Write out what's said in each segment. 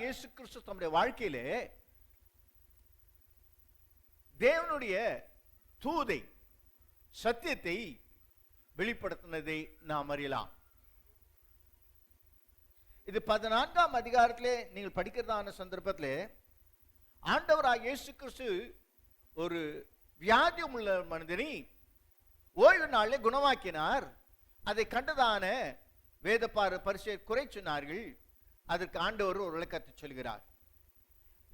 இயேசு கிறிஸ்து தம்முடைய வாழ்க்கையிலே தேவனுடைய தூதை சத்தியத்தை வெளிப்படுத்தினதை நாம் அறியலாம். இது 14ஆம் அதிகாரத்திலே நீங்கள் படிக்கிறதான சந்தர்ப்பத்திலே ஆண்டவராகிய இயேசு கிறிஸ்து ஒரு வியாதி உள்ள மனிதனை ஓய்வு நாளிலே குணமாக்கினார். அதை கண்டதான வேத பரிசேயர் குறை சொன்னார்கள். அதற்கு ஆண்டவர் ஒரு விளக்கத்தை சொல்கிறார்.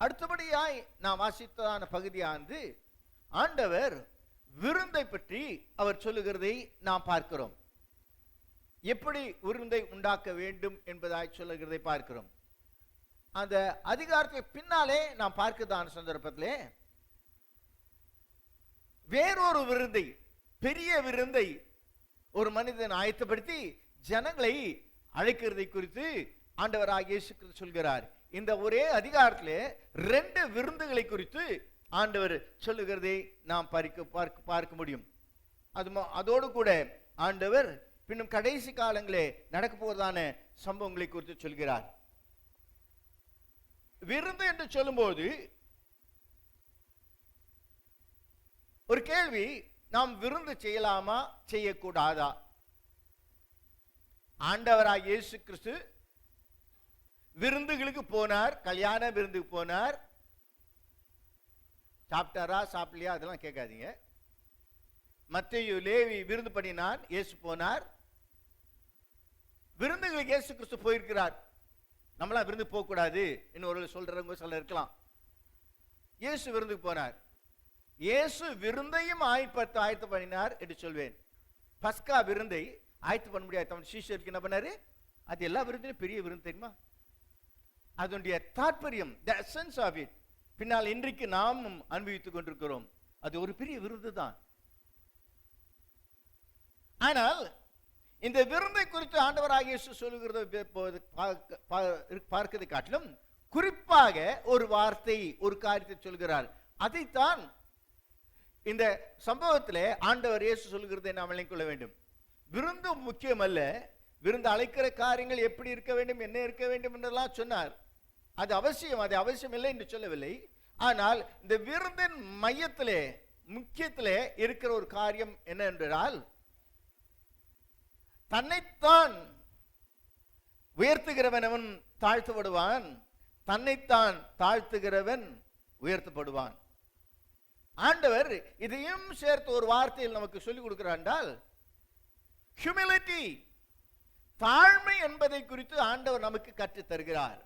அடுத்தபடியாய் நாம் வாசித்ததான பகுதியானது ஆண்டவர் விருந்தை பற்றி அவர் சொல்லுகிறதை நாம் பார்க்கிறோம். எப்படி விருந்தை உண்டாக்க வேண்டும் என்பதாய் சொல்லுகிறதை பார்க்கிறோம். அந்த அதிகாரத்துக்கு பின்னாலே நாம் பார்க்கிறதான சந்தர்ப்பத்திலே வேறொரு விருந்தை, பெரிய விருந்தை ஒரு மனிதன் ஆயத்தப்படுத்தி ஜனங்களை அழைக்கிறதை குறித்து ஆண்டவராகிய இயேசு கிறிஸ்து சொல்கிறார். இந்த ஒரே அதிகாரத்திலே 2 விருந்துகளை குறித்து ஆண்டவர் சொல்லுகிறதை நாம் பார்க்க முடியும். அதோடு கூட ஆண்டவர் பின்னும் கடைசி காலங்களே நடக்க போவதான சம்பவங்களை குறித்து சொல்கிறார். விருந்து என்று சொல்லும்போது ஒரு கேள்வி, நாம் விருந்து செய்யலாமா செய்யக்கூடாதா? ஆண்டவராகிய இயேசு கிறிஸ்து விருந்துகளுக்கு போனார், கல்யாண விருந்துக்கு போனார். சாப்பிட்டாரா சாப்பிடலையா அதெல்லாம் கேட்காதீங்க. மத்தேயு லேவி விருந்து பண்ணினான், இயேசு போனார். விருந்துகளுக்கு இயேசு கிறிஸ்து போயிருக்கிறார். நம்மளாம் விருந்து போக கூடாது இன்னொரு சொல்றவங்க சொல்ல இருக்கலாம். இயேசு விருந்துக்கு போனார். இயேசு விருந்தையும் ஆயத்த பண்ணினார் என்று சொல்வேன். பஸ்கா விருந்தை ஆயத்து பண்ண முடியாது. தம் சீஷருக்கு என்ன பண்ணாரு? அது எல்லா விருந்திலும் பெரிய விருந்து தெரியுமா? அதனுடைய தாற்பயம், the essence of it, பின்னால் இன்றைக்கு நாமும் அனுபவித்துக் கொண்டிருக்கிறோம். அது ஒரு பெரிய விருந்து தான். ஆனால் இந்த விருந்தை குறித்து ஆண்டவராகிய இயேசு சொல்லுகிறத பார்க்கிறதை காட்டிலும் குறிப்பாக ஒரு வார்த்தை, ஒரு காரியத்தை சொல்கிறார். அதைத்தான் இந்த சம்பவத்திலே ஆண்டவர் இயேசு சொல்லுகிறதை நாம் விளங்கிக் கொள்ள வேண்டும். விருந்து முக்கியம் அல்ல, விருந்து அழைக்கிற காரியங்கள் எப்படி இருக்க வேண்டும், என்ன இருக்க வேண்டும் என்றெல்லாம் சொன்னார். அது அவசியம், அது அவசியம் இல்லை என்று சொல்லவில்லை. ஆனால் இந்த விருந்தின் மையத்திலே, முக்கியத்திலே இருக்கிற ஒரு காரியம் என்ன என்றால், தன்னைத்தான் உயர்த்துகிறவன் அவன் தாழ்த்தப்படுவான், தன்னைத்தான் தாழ்த்துகிறவன் உயர்த்தப்படுவான். ஆண்டவர் இதையும் சேர்த்து ஒரு வார்த்தையில் நமக்கு சொல்லிக் கொடுக்கிறார் என்றால், ஹியூமிலிட்டி, தாழ்மை என்பதை குறித்து ஆண்டவர் நமக்கு கற்றுத் தருகிறார்.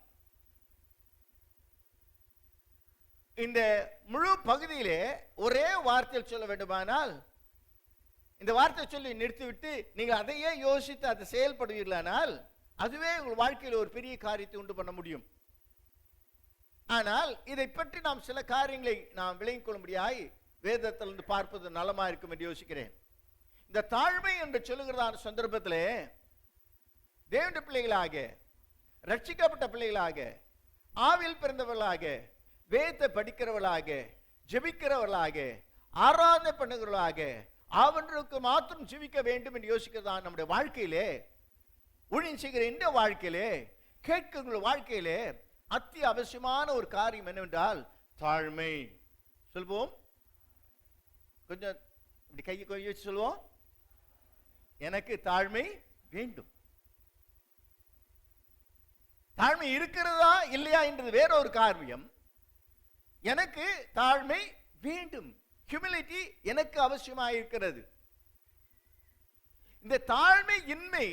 இந்த முழு பகுதியிலே ஒரே வார்த்தையில் சொல்ல வேண்டுமானால், இந்த வார்த்தை சொல்லி நிறுத்திவிட்டு நீங்கள் அதையே யோசித்து அதை செயல்படுவீர்களானால் அதுவே உங்கள் வாழ்க்கையில் ஒரு பெரிய காரியத்தை உண்டு பண்ண முடியும். ஆனால் இதை பற்றி நாம் சில காரியங்களை நாம் விளங்கிக் கொள்ளும்படியாய் வேதத்திலிருந்து பார்ப்பது நலமா இருக்கும் என்று யோசிக்கிறேன். இந்த தாழ்மை என்று சொல்லுகிறதான சந்தர்ப்பத்திலே தேவனுடைய பிள்ளைகளாக, ரட்சிக்கப்பட்ட பிள்ளைகளாக, ஆவில் பிறந்தவர்களாக, வேதத்தை படிக்கிறவர்களாக, ஜெபிக்கிறவர்களாக, ஆராதனை பண்ணுகிறவர்களாக, அவர்களுக்கு மாத்திரம் ஜீவிக்க வேண்டும் என்று யோசிக்கிறதான் நம்முடைய வாழ்க்கையிலே, ஊழியம் செய்கிற இந்த வாழ்க்கையிலே, கேட்கிற வாழ்க்கையிலே அத்தியாவசியமான ஒரு காரியம் என்னவென்றால் தாழ்மை. சொல்வோம், கொஞ்சம் இப்படி கையை கொஞ்சம் வச்சு சொல்லுவோம், எனக்கு தாழ்மை வேண்டும். தாழ்மை இருக்கிறதா இல்லையா என்றது வேற ஒரு காரியம். எனக்கு தாழ்மை வேண்டும், ஹியூமிலிட்டி எனக்கு அவசியமாக இருக்கிறது. இந்த தாழ்மை இன்மை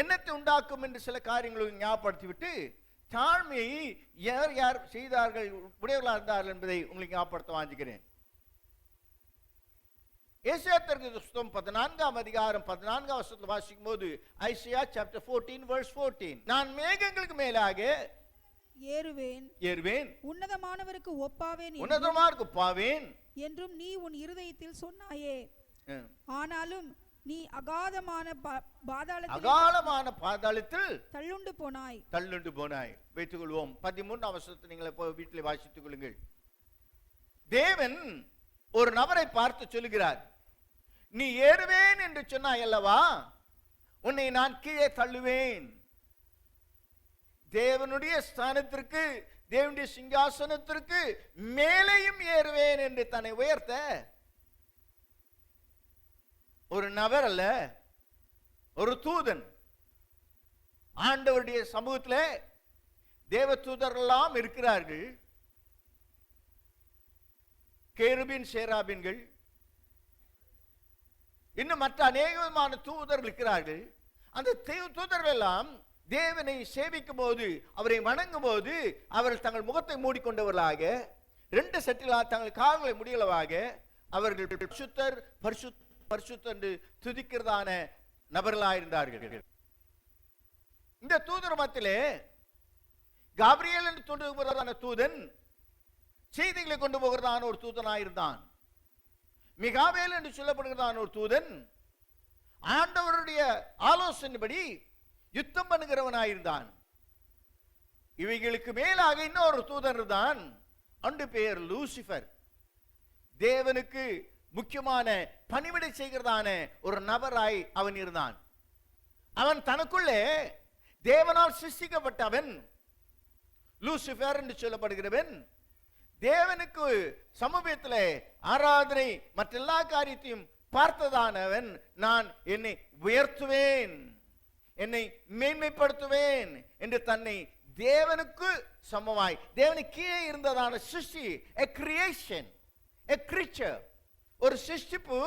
என்னத்தை உண்டாக்கும் என்று சில காரியங்களை ஞாபகப்படுத்திவிட்டு, தாழ்மையை யார் யார் செய்தார்கள், உடையவர்களாக இருந்தார்கள் என்பதை உங்களுக்கு ஞாபகப்படுத்த வாஞ்சிக்கிறேன். ஏசாயா தீர்க்கதரிசி புத்தகம் 14ஆம் அதிகாரம் 14ஆம் வசனத்தில் வாசிக்கும் போது, ஐசையா chapter 14 verse 14, நான் மேகங்களுக்கு மேலாக ஏறுவேன், உன்னதமானவருக்கு ஒப்பாவேன் என்றும் நீ உன் இருதயத்தில் சொன்னாயே. ஆனாலும் நீ அகாதமான பாதாளத்தில் தள்ளுண்டு போனாய். வைத்துக் கொள்வோம். 13ஆம் வசனத்தை நீங்கள் வீட்டில் வாசித்துக் கொள்ளுங்கள். தேவன் ஒரு நபரை பார்த்து சொல்லுகிறார், நீ ஏறுவேன் என்று சொன்னாய் அல்லவா, உன்னை நான் கீழே தள்ளுவேன். தேவனுடைய ஸ்தானத்திற்கு, தேவனுடைய சிங்காசனத்திற்கு மேலேயும் ஏறுவேன் என்று தன்னை உயர்த்த ஒரு நபர் அல்ல, ஒரு தூதன். ஆண்டவருடைய சமூகத்தில் தேவ தூதரெல்லாம் இருக்கிறார்கள். கேருபின், சேராபின்கள், இன்னும் மற்ற அநேகமான தூதர்கள் இருக்கிறார்கள். அந்த தூதர்கள் எல்லாம் தேவனை சேவிக்கும் போது, அவரை வணங்கும் போது, அவர்கள் தங்கள் முகத்தை மூடிக்கொண்டவர்களாக, 2 சட்டிலாக தங்கள் கால்களை முடியளவாக அவர்கள் பரிசுத்தர் பரிசுத்தர் என்று துதிக்கிறதான நபர்களாயிருந்தார்கள். இந்த தூதர் மத்தியிலே காபிரியேல் என்று சொல்லுகிறதான தூதன் செய்திகளை கொண்டு போகிறதான ஒரு தூதனாயிருந்தான். மிகாவேல் என்று சொல்லப்படுகிறதான ஒரு தூதன் ஆண்டவருடைய ஆலோசனைப்படி யுத்தம் பண்ணுகிறவனாயிருந்தான். இவைகளுக்கு மேலாக இன்னொரு தூதன் இருந்தான். அவனுடைய பெயர் லூசிபர். தேவனுக்கு முக்கியமான பணிவிடை செய்கிறதான ஒரு நபராய் அவன் இருந்தான். அவன் தனக்குள்ளே தேவனால் சிருஷ்டிக்கப்பட்டவன். லூசிபர் என்று சொல்லப்படுகிறவன் தேவனுக்கு சமூகத்தில் ஆராதனை மற்ற எல்லா காரியத்தையும் பார்த்ததானவன். நான் என்னை உயர்த்துவேன், என்னை மேன்மைப்படுத்துவேன் என்று தன்னை தேவனுக்கு சமமாய், தேவனுக்கு கீழே இருந்ததான சிருஷ்டி, a creation, a creature, ஒரு சிருஷ்டிப்பு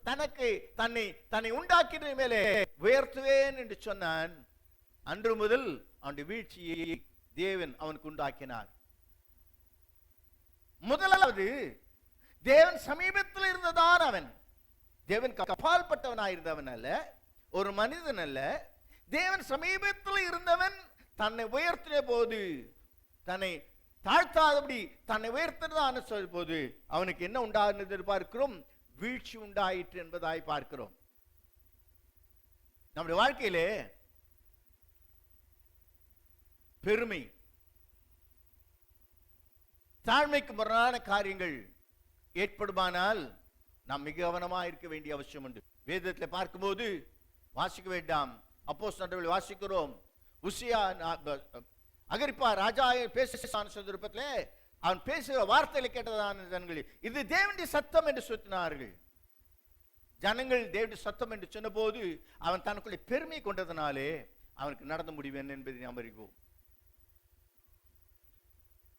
தனக்கு தன்னை உண்டாக்கின மேலே உயர்த்துவேன் என்று சொன்னான். அன்று முதல் அவனுடைய வீழ்ச்சியை தேவன் அவனுக்கு உண்டாக்கினார். முதலாவது தேவன் சமீபத்தில் இருந்ததான் அவன். தேவன் கபால் பட்டவனாயிருந்தவன் அல்ல, ஒரு மனிதன் அல்ல. தேவன் சமீபத்தில் இருந்தவன். தன்னை உயர்த்தின போது, தன்னை தாழ்த்தாதபடி தன்னை உயர்த்தினதான சொல்லும் போது அவனுக்கு என்ன உண்டானது பார்க்கிறோம்? வீழ்ச்சி உண்டாயிற்று என்பதாய் பார்க்கிறோம். நம்முடைய வாழ்க்கையிலே பெருமை, தாழ்மைக்கு முரணான காரியங்கள் ஏற்படுமானால் நாம் மிக கவனமாக இருக்க வேண்டிய அவசியம் உண்டு. வேதத்தில் பார்க்கும்போது வாசிக்க வேண்டாம், அப்போஸ்தலர்களை வாசிக்கிறோம். உசியா அகிரிப்பா ராஜா பேசுகிற சந்தர்ப்பத்தில் அவன் பேசுகிற வார்த்தைகளை கேட்டதான ஜனங்கள் இது தேவனுடைய சத்தம் என்று சொன்னார்கள். ஜனங்கள் தேவனுடைய சத்தம் என்று சொன்ன போது அவன் தனக்குள்ளே பெருமை கொண்டதனாலே அவனுக்கு நடந்து முடிவேன் என்பதை நாம் அறிவோம்.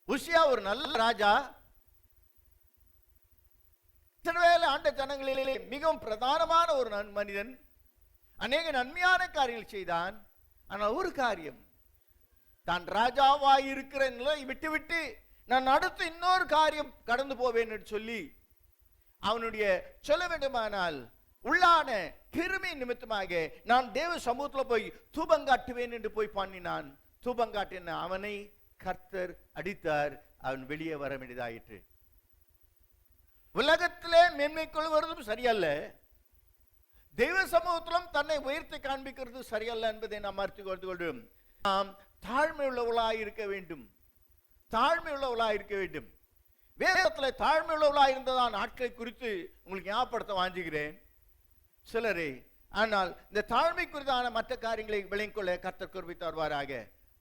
உசியா ஒரு நல்ல ராஜா, ஆண்ட ஜனங்களிலே மிகவும் பிரதானமான ஒரு மனிதன். அநேக நன்மையான காரியங்கள் செய்தான். ஆனால் ஒரு காரியம், தான் ராஜாவாய் இருக்கிற நிலை விட்டு நான் அடுத்து இன்னொரு காரியம் கடந்து போவேன் என்று சொல்லி அவனுடைய சொல்ல வேண்டுமானால் உள்ளான பெருமை நிமித்தமாக நான் தேவ சமூகத்தில் போய் தூபங்காட்டுவேன் என்று போய் பண்ணினான். தூபங்காட்டின அவனை கர்த்தர் அடித்தார். அவன் வெளியே வர வேண்டியதாயிற்று. உலகத்திலே மேன்மை கொள்வதும் சரியல்ல, தெய்வ சமூகத்திலும் தன்னை உயர்த்தி காண்பிக்கிறது சரியல்ல என்பதை நாம் மறுத்து கொள்வோம். நாம் தாழ்மை உள்ளவர்களாய் இருக்க வேண்டும், தாழ்மை உள்ளவர்களாய் இருக்க வேண்டும். வேதத்தில் தாழ்மை உள்ளவர்களாய் இருந்ததான் நாட்களை குறித்து உங்களுக்கு ஞாபகப்படுத்த வாஞ்சுகிறேன் சிலரே. ஆனால் இந்த தாழ்மை குறித்தான மற்ற காரியங்களை விளங்கிக்கொள்ள கர்த்தர் கிருபை தருவாராக.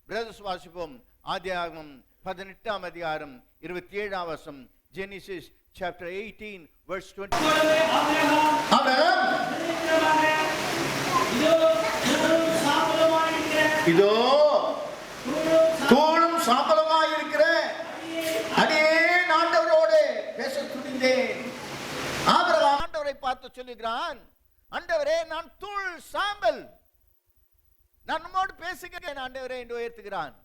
பிரதர்ஸ் வாசிப்போம். ஆதியாகமம் 18ஆம் அதிகாரம் 27ஆம் வசனம். Genesis chapter 18 verse 20. இதோ தூளும் சாம்பலுமாய் இருக்கிற அடியேன் ஆண்டவரோடு பேச துணிந்தேன். ஆபிரகாம் ஆண்டவரை பார்த்து சொல்லுகிறான், ஆண்டவரே நான் தூள் சாம்பல், நான் நம்மோடு பேசுகிறேன் ஆண்டவரே என்று உயர்த்துகிறான்.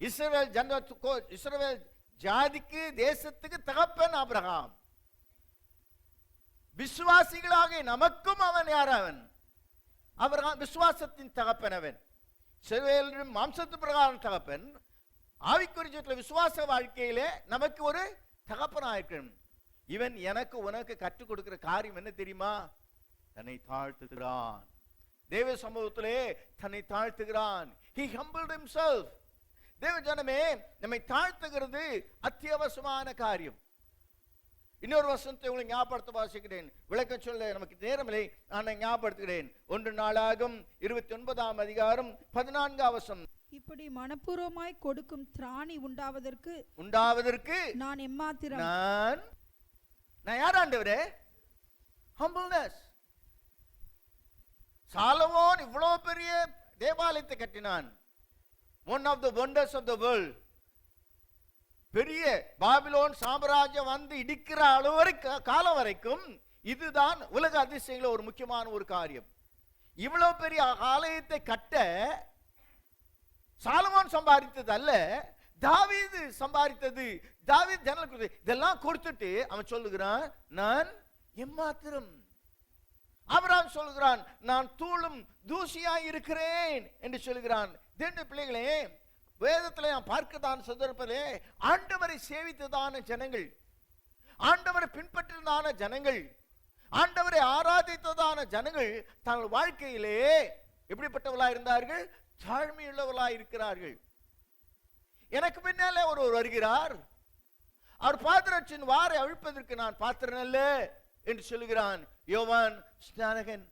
இஸ்ரவேல் ஜாதிக்கு தேசத்துக்கு தகப்பன் ஆபிரகாம். விசுவாசிகளாக நமக்கும் அவன் யார்? அவன் ஆபிரகாம் விசுவாசத்தின் தகப்பன். அவன் இஸ்ரவேலின் மாம்சத்து பிரகாரம் தகப்பன். ஆவிக்குரிய விசுவாச வாழ்க்கையிலே நமக்கு ஒரு தகப்பனாயிருக்கணும். இவன் எனக்கு உனக்கு கற்றுக் கொடுக்கிற காரியம் என்ன தெரியுமா? தன்னை தாழ்த்துகிறான். தேவ சமூகத்திலே தன்னை தாழ்த்துகிறான். He humbled himself. தேவ ஜனமே, நம்மை தாழ்த்துகிறது அத்தியாவசியமான காரியம். இன்னொரு வசனத்தை உங்களுக்கு ஞாபகப்படுத்த வாசிக்கிறேன். விளக்கம் சொல்ல நமக்கு நேரமில்லை, நான் ஞாபகப்படுத்துகிறேன். 1 நாளாகும் 29ஆம் அதிகாரம் 14ஆம் வசனம். இப்படி மனப்பூர்வமாய் கொடுக்கும் திராணி உண்டாவதற்கு நான் எம்மாத்திரம். நான் யார் ஆண்டவரே? ஹம்பிள்னஸ். சாலமோன் இவ்வளவு பெரிய தேவாலயத்தை கட்டினான். One of the wonders of the world. பெரிய பாபிலோன் சாம்ராஜ்யம் வந்து இடிக்கிற அளவு காலம் வரைக்கும் இதுதான் உலக அதிசயங்கள ஒரு முக்கியமான ஒரு காரியம். இவ்வளவு பெரிய ஆலயத்தை கட்ட சாலமோன் சம்பாதித்தது அல்ல, தாவீது சம்பாதித்தது. தாவீது ஜனங்களுக்கு இதெல்லாம் கொடுத்துட்டு அவன் சொல்லுகிறான், நான் எம்மாத்திரம். ஆபிரகாம் சொல்லுகிறான், நான் தூளும் தூசியாய் இருக்கிறேன் என்று சொல்லுகிறான். தேவனுடைய பிள்ளைகளே, வேதத்தில் நான் பார்க்கத்தான் சந்தர்ப்பத்திலே ஆண்டவரை சேவித்ததான ஜனங்கள், ஆண்டவரை பின்பற்றதான ஜனங்கள், ஆண்டவரை ஆராதித்ததான ஜனங்கள் தங்கள் வாழ்க்கையிலே எப்படிப்பட்டவர்களாக இருந்தார்கள்? தாழ்மையுள்ளவர்களாக இருக்கிறார்கள். எனக்கு பின்னாலே ஒருவர் வருகிறார், அவர் பாத்திரத்தின் வாரை அழிப்பதற்கு நான் பாத்திரன் அல்ல என்று சொல்லுகிறான் யோவான் ஸ்நானகன்.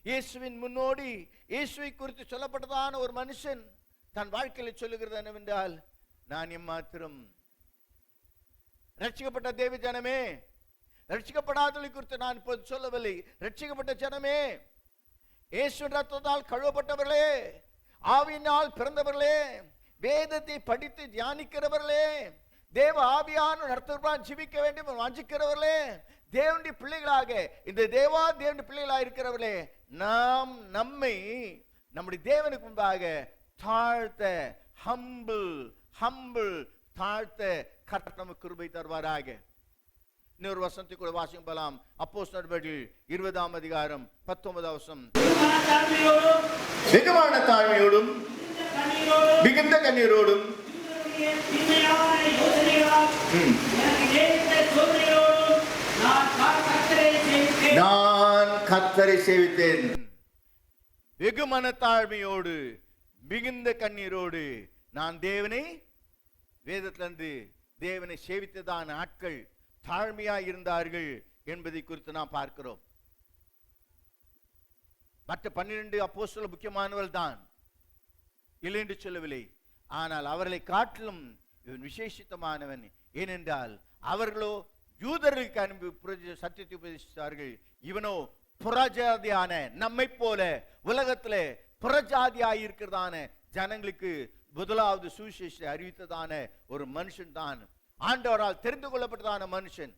இயேசுவின் முன்னோடி, இயேசுவை குறித்து சொல்லப்பட்டதான ஒரு மனுஷன் தன் வாழ்க்கையில் சொல்லுகிறது என்னவென்றால், நான் எம்மாத்திரம். ரட்சிக்கப்பட்ட தேவ ஜனமே, ரட்சிக்கப்படாதவர்களை குறித்து நான் இப்போது சொல்லவில்லை. ரட்சிக்கப்பட்ட ஜனமே, இயேசுவின் ரத்தத்தால் கழுவப்பட்டவர்களே, ஆவியினால் பிறந்தவர்களே, வேதத்தை படித்து தியானிக்கிறவர்களே, தேவ ஆவியான நடத்துவர்களால் ஜீவிக்க வேண்டும் வாஞ்சிக்கிறவர்களே, தேவனுடைய பிள்ளைகளாக, இந்த தேவனுடைய பிள்ளைகளாக இருக்கிறவர்களே, நாம் நம்மை நம்முடைய தேவனுக்கு முன்பாக தாழ்த்த, ஹம்பிள் தாழ்த்த கர்த்தர் நமக்கு கிருபை தருவாராக. இன்னொரு வசனத்தை கூட வாசிக்கும் போலாம். அப்போஸ்தலர் நடவடிக்கைகள் 20ஆம் அதிகாரம் 19ஆம் வசனம். வெகுமான தாழ்மையோடும் மிகுந்த கண்ணீரோடும் நான் கர்த்தரை சேவித்தேன். வெகுமான தாழ்மையோடு மிகுந்த கண்ணீரோடு நான் தேவனை, வேதத்திலிருந்து தேவனை சேவித்ததான ஆட்கள் தாழ்மையாய் இருந்தார்கள் என்பதை குறித்து நாம் பார்க்கிறோம். மற்ற 12 அப்போஸ்தலர் முக்கியமானவர்கள் தான், இல்லை என்று சொல்லவில்லை. ஆனால் அவர்களை காட்டிலும் இவன் விசேஷித்தமானவன். ஏனென்றால் அவர்களோ யூதர்களுக்கு சத்தியத்தை உபதேசித்தார்கள், இவனோ புறஜாதியான, நம்மை போல உலகத்திலே புறஜாதியாய் இருக்கிறதான ஜனங்களுக்கு முதலாவது சுவிசேஷத்தை அறிவித்ததான ஒரு மனுஷன் தான், ஆண்டவரால் தெரிந்து கொள்ளப்பட்டதான மனுஷன்.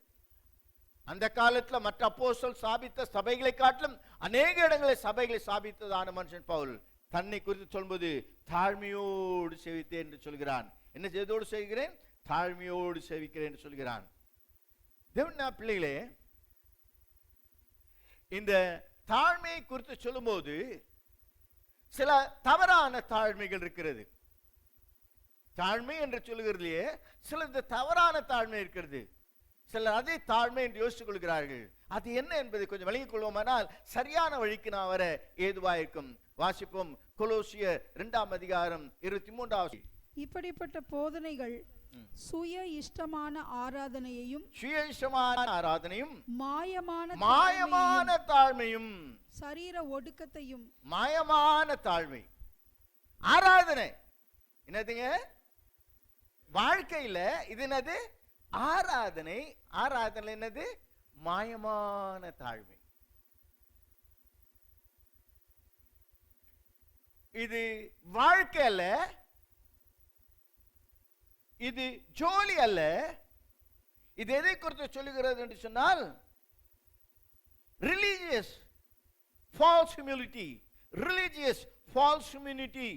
அந்த காலத்தில் மற்ற அப்போஸ்தலர் ஸ்தாபித்த சபைகளை காட்டிலும் அநேக இடங்களை சபைகளை ஸ்தாபித்ததான மனுஷன் பவுல் தன்னை குறித்து சொல்வது தாழ்மையோடு சேவித்தேன் என்று சொல்கிறான். என்ன செய்தோடு செய்கிறேன்? தாழ்மையோடு சேவிக்கிறேன் என்று சொல்கிறான். தேவனுடைய பிள்ளைகளே, இந்த தாழ்மையை குறித்து சொல்லும்போது சில தவறான தாழ்மைகள் இருக்கிறது. தாழ்மை என்று சொல்லுகிறதுலேயே சில இந்த தவறான தாழ்மை இருக்கிறது. சிலர் அதே தாழ்மை என்று யோசித்துக் கொள்கிறார்கள். அது என்ன என்பதை கொஞ்சம் விளங்கிக் கொள்வோமானால் சரியான வழிக்கு நான் வர ஏதுவாயிருக்கும். வாசிப்போம் கொலோசியர் 2ஆம் அதிகாரம் 23ஆம். இப்படிப்பட்ட போதனைகள் சுய இஷ்டமான ஆராதனையையும் மாயமான தாழ்மையும், சரீர ஒடுக்கத்தையும். மாயமான தாழ்மை ஆராதனை என்னதுங்க? வாழ்க்கையில இது என்னது? ஆராதனை. ஆராதனை என்னது? மாயமான தாழ்மை. இது வாழ்க்கை அல்ல, இது ஜோலி அல்ல. இது எதை குறித்து சொல்லுகிறது என்று சொன்னால், religious false humility. Religious false humility.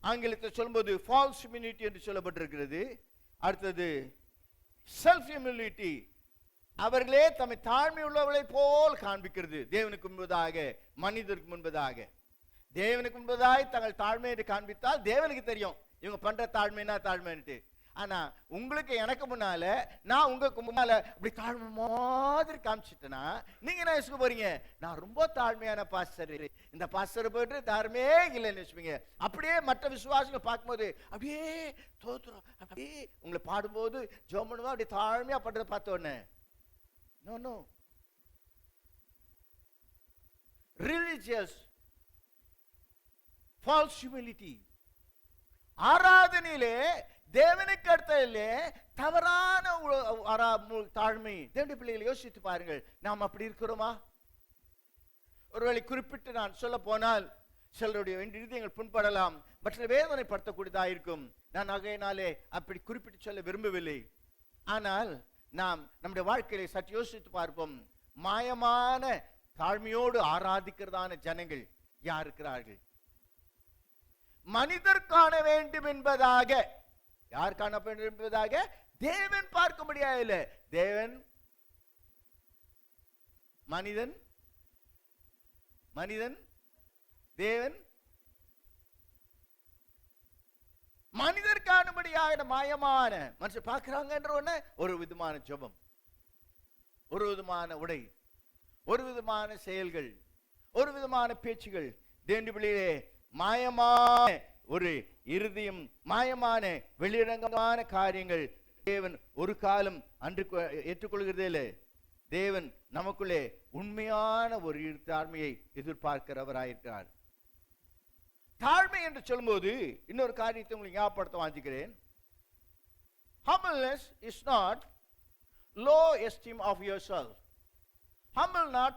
ஆங்கிலத்தில் சொல்லும்போது ஃபால்ஸ் ஹியூமிலிட்டி என்று சொல்லப்பட்டிருக்கிறது. அடுத்தது செல்ஃப் ஹியூமிலிட்டி. அவர்களே தம்மை தாழ்மை உள்ளவர்களை போல் காண்பிக்கிறது. தேவனுக்கு முன்பதாக, மனிதருக்கு முன்பதாக. தேவனுக்கு முன்பதாக தங்கள் தாழ்மை என்று காண்பித்தால் தேவனுக்கு தெரியும் இவங்க பண்ற தாழ்மைனா தாழ்மைன்ட்டு. ஆனா உங்களுக்கு எனக்கு முன்னால நான் உங்களுக்கு முன்னால அப்படி தாழ்மை மாதிரி காமிச்சிட்டேன்னா நீங்க என்ன யோசிக்க போறீங்க? நான் ரொம்ப தாழ்மையான பாஸ்டர், இந்த பாஸ்டர் போயிட்டு தாழ்மையே இல்லைன்னு வச்சுப்பீங்க. அப்படியே மற்ற விசுவாசிகள் பார்க்கும்போது அப்படியே தோத்துறோம், அப்படியே உங்களை பாடும்போது ஜெபம் பண்ணுவோம், அப்படியே தாழ்மையா பண்றதை பார்த்த உடனே no no. Religious false humility, ஆராதனையிலே தேவனுக்கு அடுத்ததிலே தவறான தாழ்மை. தேவனுடைய பிள்ளைகளை யோசித்து பாருங்கள், நாம் அப்படி இருக்கிறோமா? ஒருவேளை குறிப்பிட்டு நான் சொல்ல போனால் சிலருடைய இருதயங்கள் புண்படலாம், மற்ற வேதனைப்படுத்தக்கூடியதா இருக்கும். நான் ஆகையினாலே அப்படி குறிப்பிட்டு சொல்ல விரும்பவில்லை. ஆனால் நாம் நம்முடைய வாழ்க்கையை சற்று யோசித்து பார்ப்போம். மாயமான தாழ்மையோடு ஆராதிக்கிறதான ஜனங்கள் யார் இருக்கிறார்கள்? மனிதர் காண வேண்டும் என்பதாக, யார் காண வேண்டும் என்பதாக? தேவன் பார்க்க முடியாது. தேவன் மனிதன், மனிதன் தேவன், மனிதர் காணும்படியாக மாயமான மனுஷன் பார்க்கிறாங்கன்ற உடனே ஒரு விதமான ஜெபம், ஒரு விதமான உடை, ஒரு விதமான செயல்கள், ஒரு விதமான பேச்சுகள். தேவனுடைய பிள்ளைகளே, மாயமான ஒரு இருதயம், மாயமான வெளியிடங்கமான காரியங்கள் தேவன் ஒரு காலம் அன்று ஏற்றுக்கொள்கிறதே இல்லை. தேவன் நமக்குள்ளே உண்மையான ஒரு தாழ்மையை எதிர்பார்க்கிறவராயிருக்கிறார். தாழ்மை என்று சொல்லும்போது இன்னொரு காரியத்தை உங்களுக்கு ஞாபகப்படுத்த வாஞ்சிக்கிறேன். Humbleness is not low esteem of yourself. Humble not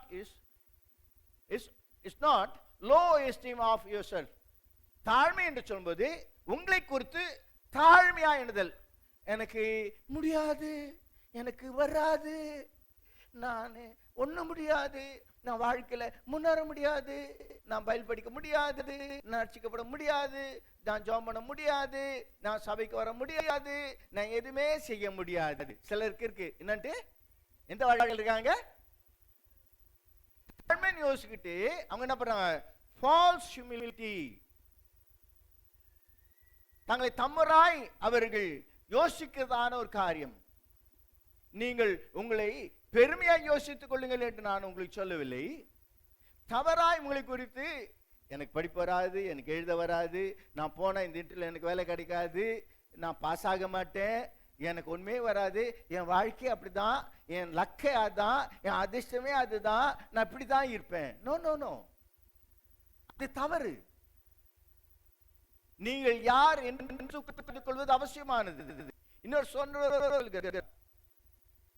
is not low esteem of yourself. தாழ்மை என்று சொல்லும்போது உங்களை குறித்து தாழ்மையா எண்ணுதல். எனக்கு முடியாது, எனக்கு வராது, நான் ஒண்ணும் முடியாது, நான் வாழ்க்கையில முன்னேற முடியாது, நான் பைபிள் படிக்க முடியாது, நான் ரட்சிக்கப்பட முடியாது, நான் ஜெபம் பண்ண முடியாது, நான் சபைக்கு வர முடியாது, நான் எதுவுமே செய்ய முடியாது. சிலருக்கு இருக்கு. என்னன்ட்டு எந்த வாழ்க்கையில் இருக்காங்க? யோசிக்கிட்டு அவங்க என்ன பண்றாங்க? False humility. தங்களை தம்மராய் அவர்கள் யோசிக்கிறதான ஒரு காரியம். நீங்கள் உங்களை பெருமையாக யோசித்துக் கொள்ளுங்கள் என்று நான் உங்களுக்கு சொல்லவில்லை. தவறாய் உங்களை குறித்து எனக்கு படிப்பு வராது, எனக்கு எழுத வராது, நான் போன இந்த இன்டர்வியூல எனக்கு வேலை கிடைக்காது, நான் பாஸ் ஆக மாட்டேன், எனக்கு உண்மையே வராது, என் வாழ்க்கை அப்படிதான், என் லக்கே அதுதான், என் அதிர்ஷ்டமே அதுதான், நான் இப்படிதான் இருப்பேன். நோ நோ நோ, அது தவறு. நீங்கள் யார் என்று கொள்வது அவசியமானது. இன்னொரு சொன்ன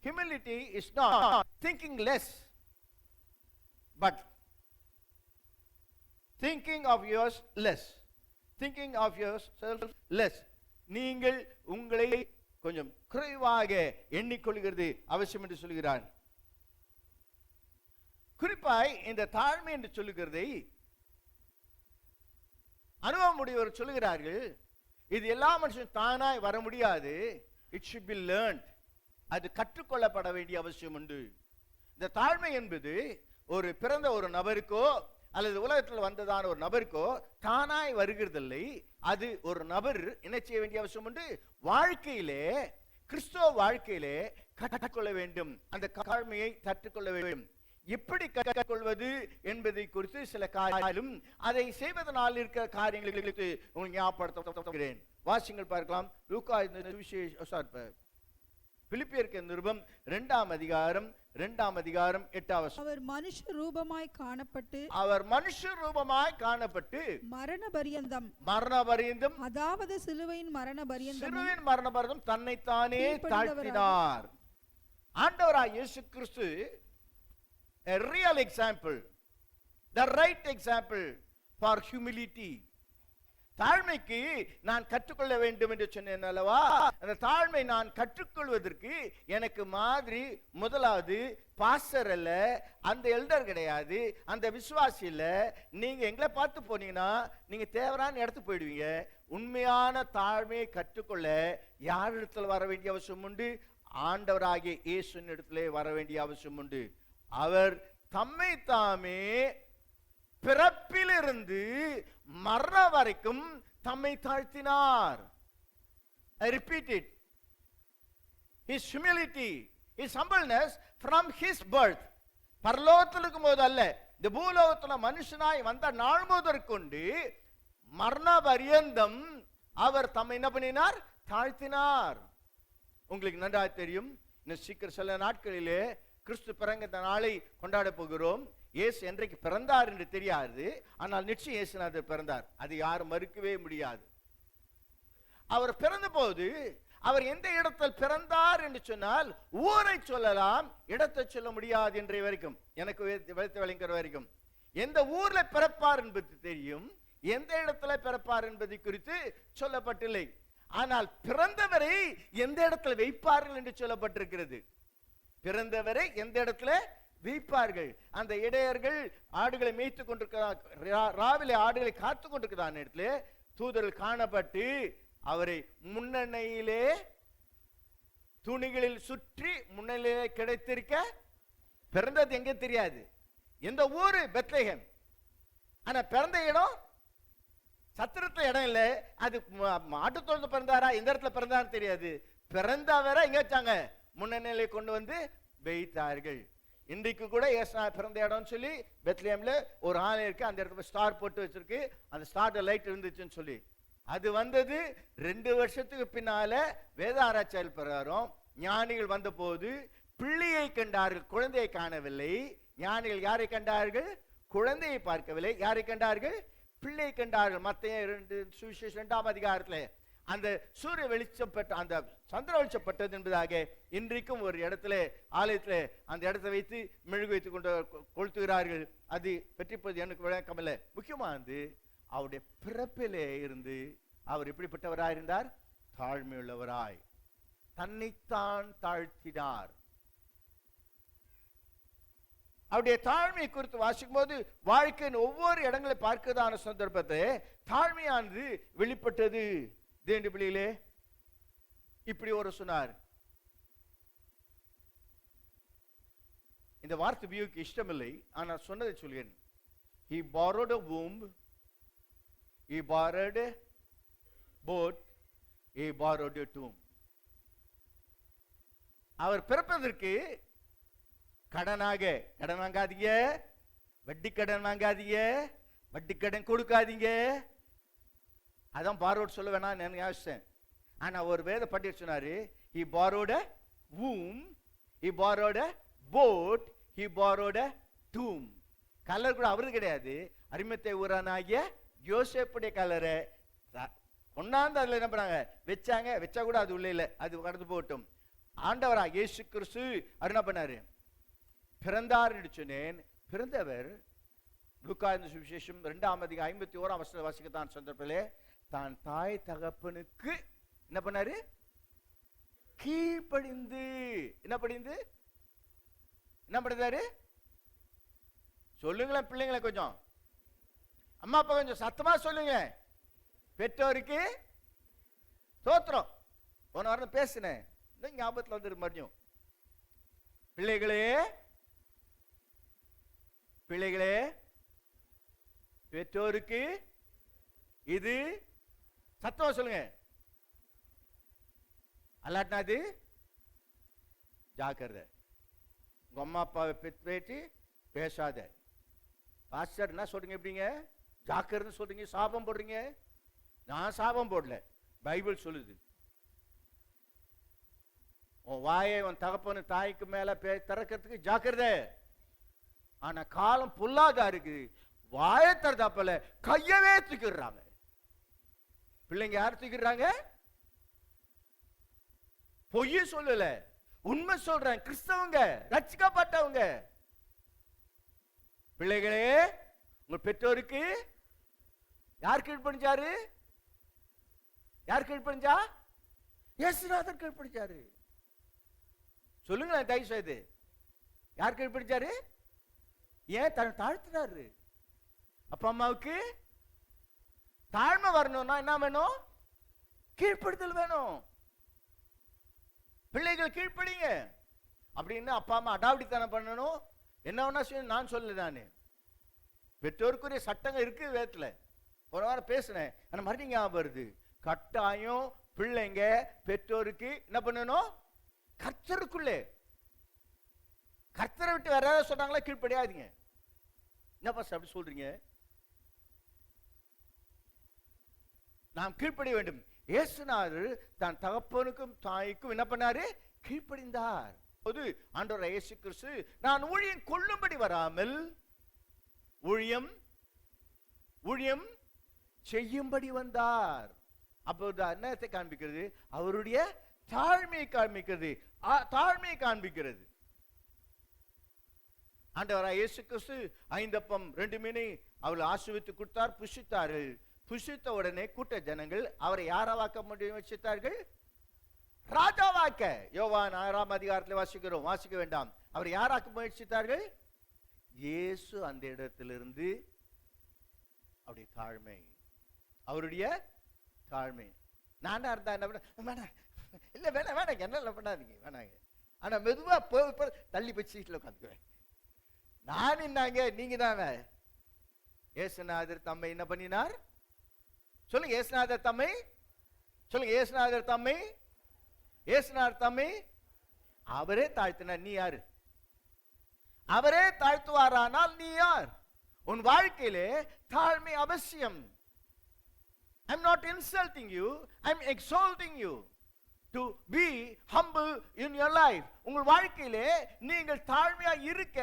humility is not thinking less, but thinking of yours less, thinking of yourself less. நீங்கள் உங்களை கொஞ்சம் குறைவாக எண்ணிக்கொள்கிறது அவசியம் என்று சொல்கிறார். குறிப்பாய் இந்த தாழ்மை என்று சொல்லுகிறதை அனுபவம் உடையவர் சொல்லுகிறார்கள். இது எல்லா மனுஷனும் தானாய் வர முடியாது. It should be learned. அது கற்றுக்கொள்ளப்பட வேண்டிய அவசியம் உண்டு. இந்த தாழ்மை என்பது ஒரு பிறந்த ஒரு நபருக்கோ அல்லது உலகத்தில் வந்ததான ஒரு நபருக்கோ தானாய் வருகிறதில்லை. அது ஒரு நபர் என்ன செய்ய வேண்டிய அவசியம் உண்டு? வாழ்க்கையிலே, கிறிஸ்துவ வாழ்க்கையிலே கற்றுக்கொள்ள வேண்டும். அந்த தாழ்மையை கற்றுக்கொள்ள வேண்டும். எப்படி கற்றுக்கொள்வது என்பதை குறித்து சில காரியங்களும் அதை செய்வதனால் இருக்கிற காரியங்களுக்கு உங்களுக்கு ஞாபகப்படுத்துகிறேன். வாசிங்கள் பார்க்கலாம். லூக்கா பிலிப்பியருக்கு நிருபம் 2ஆம் அதிகாரம் 8ஆம் வசனம். அவர் மனுஷ ரூபமாய் காணப்பட்டு, மரண பரியந்தம், அதாவது சிலுவையின் மரண பரியந்தம் தன்னைத்தானே தாழ்த்தினார். ஆண்டவராய் இயேசு கிறிஸ்து a real example, the right example for humility. தாழ்மைக்கு நான் கற்றுக்கொள்ள வேண்டும் என்று சொன்னேன் அல்லவா? அந்த தாழ்மை நான் கற்றுக்கொள்வதற்கு எனக்கு மாதிரி முதலாவது பாஸ்டர் அல்ல, அந்த எல்டர் கிடையாது, அந்த விசுவாசி இல்ல. நீங்க எங்களை பார்த்து போனீங்கன்னா நீங்க தேவையான இடத்துக்கு போயிடுவீங்க. உண்மையான தாழ்மையை கற்றுக்கொள்ள யார் இடத்துல வர வேண்டிய அவசியம் உண்டு? ஆண்டவராகிய இயேசுவின் இடத்திலே வர வேண்டிய அவசியம் உண்டு. அவர் தம்மை தாமே பிறப்பிலிருந்து மரண வரைக்கும் தம்மை தாழ்த்தினார். I repeat it. His humility, his humbleness from his birth. பரலோகத்தில் இருக்கும் போது அல்ல, இந்த பூலோகத்தில் மனுஷனாய் வந்த நாள் முதற்கொண்டு மரண பரியந்தம் அவர் தம்மை என்ன பண்ணினார்? தாழ்த்தினார். உங்களுக்கு நன்றாக தெரியும், இன்னும் சீக்கிரம் சில நாட்களிலே கிறிஸ்து பிறந்த நாளை கொண்டாட போகிறோம். இயேசு என்றைக்கு பிறந்தார் என்று தெரியாது, ஆனால் நிச்சயம் இயேசுநாதர் பிறந்தார். அது யாரும் மறுக்கவே முடியாது. அவர் பிறந்த போது அவர் எந்த இடத்தில் பிறந்தார் என்று சொன்னால் ஊரை சொல்லலாம், இடத்தை சொல்ல முடியாது. இன்றைய வரைக்கும் எனக்கு வைத்து வழங்குற வரைக்கும் எந்த ஊர்ல பிறப்பார் என்பது தெரியும், எந்த இடத்துல பிறப்பார் என்பது குறித்து சொல்லப்பட்டில்லை. ஆனால் பிறந்தவரை எந்த இடத்துல வைப்பார்கள் என்று சொல்லப்பட்டிருக்கிறது. பிறந்தவரை எந்த இடத்துல வைப்பார்கள்? அந்த இடையர்கள் ஆடுகளை மேய்த்து கொண்டிருக்கிறார், ராவிலே ஆடுகளை காத்து கொண்டிருக்கிறார் இடத்துல தூதர்கள் காணப்பட்டு அவரை முன்னணியிலே துணிகளில் சுற்றி முன்னிலையிலே கிடைத்திருக்க, பிறந்தது எங்க தெரியாது, எந்த ஊரு? பெத்லகேம். ஆனா பிறந்த இடம் சத்திரத்துல இடம் இல்லை. அது மாட்டுத்தோட்டத்துல பிறந்தாரா, எந்த இடத்துல பிறந்தாரு தெரியாது. பிறந்தவரை எங்க வச்சாங்க? முன்னணியிலே கொண்டு வந்து வைத்தார்கள். இன்றைக்கு கூட ஏசா பிறந்த இடம்னு சொல்லி பெத்லகேம்ல ஒரு ஆலயம் இருக்கு, அந்த இடத்துல ஸ்டார் போட்டு வச்சிருக்கு. அந்த ஸ்டார் லைட் இருந்துச்சுன்னு சொல்லி அது வந்தது 2 வருஷத்துக்கு பின்னால. வேத ஆராய்ச்சியாளர் பிரகாரம் ஞானிகள் வந்த போது பிள்ளையை கண்டார்கள், குழந்தையை காணவில்லை. ஞானிகள் யாரை கண்டார்கள்? குழந்தையை பார்க்கவில்லை. யாரை கண்டார்கள்? பிள்ளையை கண்டார்கள். மத்தேயு 2 சுவிசேஷம் 2ஆம் அதிகாரத்தில் அந்த சூரிய வெளிச்சம் பெற்ற, அந்த சந்திர வெளிச்சம் பெற்றது என்பதாக இன்றைக்கும் ஒரு இடத்துல ஆலயத்தில் அந்த இடத்தை வைத்து மெழுகு வைத்துக் கொண்டு கொளுத்துகிறார்கள். அது பெற்றிப்பது எனக்கு விளக்கமில்லை. முக்கியமானது அவருடைய பிறப்பிலே இருந்து அவர் எப்படிப்பட்டவராய் இருந்தார்? தாழ்மையுள்ளவராய் தன்னைத்தான் தாழ்த்தினார். அவருடைய தாழ்மையை குறித்து வாசிக்கும் போது வாழ்க்கையின் ஒவ்வொரு இடங்களை பார்க்கிறதான சந்தர்ப்பத்தை தாழ்மையானது வெளிப்பட்டது. தேவனுடைய பிள்ளைகளே, இப்படி ஒரு சொன்னார், இந்த வார்த்தை வியூக்கு இஷ்டமில்லை, ஆனால் சொன்னதை சொல்கிறேன். He borrowed a womb, he borrowed a boat, he borrowed a tomb. அவர் பிறப்பதற்கு கடனாக கடன் வாங்காதீங்க, வட்டி கடன் வாங்காதீங்க, வட்டி கடன் கொடுக்காதீங்க. அதான் borrowed சொல்ல வேணாம் நான் யோசிச்சேன். ஆனா ஒரு வேத பண்டிதர் சொன்னாரு, he borrowed a womb, he borrowed a boat, he borrowed a tomb. Colour கூட அவரு கிடையாது, அரிமத்தை ஊரானாகிய யோசேப்புடைய கலரை கொண்டாந்து அதுல என்ன பண்ணாங்க? வச்சாங்க. வச்சா கூட அது உள்ள இல்லை, அது கடந்து போகட்டும். ஆண்டவரா இயேசு கிறிஸ்து அவர் என்ன பண்ணாரு? பிறந்தார் என்று சொன்னேன். பிறந்தவர் லூக்கா சுவிசேஷம் 2ஆம் அதிகாரம் 51ஆம் வசனத்தை வாசிக்கத்தான் சந்தர்ப்பத்திலே தான் தாய் தகப்பனுக்கு என்ன பண்ணாரு? கீழ்ப்படிந்து. என்ன படிந்து? என்ன படித்தாரு? சொல்லுங்களேன் பிள்ளைங்களை, கொஞ்சம் அம்மா அப்பா கொஞ்சம் சத்தமா சொல்லுங்க. பெற்றோருக்கு ஸ்தோத்திரம். போன வாரம் பேசினேன், ஞாபகத்தில் வந்துருக்கு மறுபடியும். பிள்ளைகளே பிள்ளைகளே பெற்றோருக்கு இது சத்தமா சொல்லுங்க. அல்லாட்டினாது ஜாக்கிரதை. உங்க அம்மா அப்பாவை பேட்டி பேசாத. பாஸ்டர் என்ன சொல்றீங்க? எப்படிங்க ஜாக்கிரதை சொல்றீங்க? சாபம் போடுறீங்க? நான் சாபம் போடல, பைபிள் சொல்லுது. உன் வாயை உன் தகப்பனு தாய்க்கு மேல திறக்கிறதுக்கு ஜாக்கிரதை. ஆனா காலம் பொல்லாதா இருக்குது, வாயை திறந்தாப்பல கையவே தூக்கிடுறாங்க. பிள்ளைங்க யார் தூக்கிடுறாங்க? பொய்ய சொல்லல, உண்மை சொல்றேன். கிறிஸ்தவங்க, ரட்சிக்கப்பட்டவங்க. பிள்ளைகளே, உங்க பெற்றோருக்கு யார் கீழ்ப்படிஞ்சாரு? யார் கீழ்ப்படிஞ்சா? இயேசுநாதர் கீழ்ப்படிச்சாரு. சொல்லுங்களேன் தயவு செய்து, யார் கீழ்ப்படிச்சாரு? ஏன் தாழ்த்தினாரு? அப்பா அம்மாவுக்கு தாழ்மை வரணும்னா என்ன வேணும்? கீழ்ப்படுத்தல் வேணும். பிள்ளைகள் கீழ்ப்படிங்க அப்படின்னு அப்பா அம்மா அடாவடித்தனம் பண்ணணும். என்ன வேணா செய்யணும் நான் சொல்லல. நான் பெற்றோருக்குரிய சட்டங்கள் இருக்கு வேதத்துல. ஒரு வாரம் பேசினேன், ஆனா மறுபடியும் ஞாபகம் வருது. கட்டாயம் பிள்ளைங்க பெற்றோருக்கு என்ன பண்ணணும்? கர்த்தருக்குள்ளே. கர்த்தரை விட்டு வேற ஏதாவது சொன்னாங்களா கீழ்ப்படியாதீங்க. என்னப்பா அப்படி சொல்றீங்க? நாம் கீழ்ப்படிய வேண்டும். இயேசுநாதர் தன் தகப்பனுக்கும் தாய்க்கும் என்ன பண்ணாரு? கீழ்ப்படிந்தார். ஆண்டவர் இயேசு கிறிஸ்து நான் ஊழியம் கொள்ளும்படி வராமல் ஊழியம் செய்யும்படி வந்தார். அப்போ என்னத்தை காண்பிக்கிறது? அவருடைய தாழ்மையை காண்பிக்கிறது. தாழ்மையை காண்பிக்கிறது. ஆண்டவராய் இயேசு கிறிஸ்து 5 அப்பம் 2 மீனை அவர்கள் ஆசீர்வதித்து கொடுத்தார், புசித்தார்கள். புசித்த உடனே கூட்ட ஜனங்கள் அவரை யாராவாக்க முயற்சித்தார்கள்? ராஜாவாக்க. யோவான் 6ஆம் அதிகாரத்தில் வாசிக்க வேண்டாம். அவர் யாராக்க முயற்சித்தார்கள்? இயேசு அந்த இடத்திலிருந்து அவருடைய தாழ்மை, அவருடைய தாழ்மை. நானா இருந்தா என்ன பண்ண? இல்ல வேணாம் என்ன பண்ணாதீங்க, வேணாங்க. ஆனா மெதுவா தள்ளி போய் சீட்ல உட்காந்துக்குவேன். நான் என்னங்க, நீங்க தானே. இயேசுநாதர் தம்மை என்ன பண்ணினார்? சொல்லுங்க. இயேசுநாதர் தம்மை சொல்லுங்க. இயேசுநாதர் தம்மை அவரே தாழ்த்தினார். நீ யாரு? அவரே தாழ்த்துவாரானால் நீ யார்? உன் வாழ்க்கையிலே தாழ்மை அவசியம். I'm not insulting you, I'm exalting you to be humble in your life. உங்கள் வாழ்க்கையிலே நீங்கள் தாழ்மையா இருக்க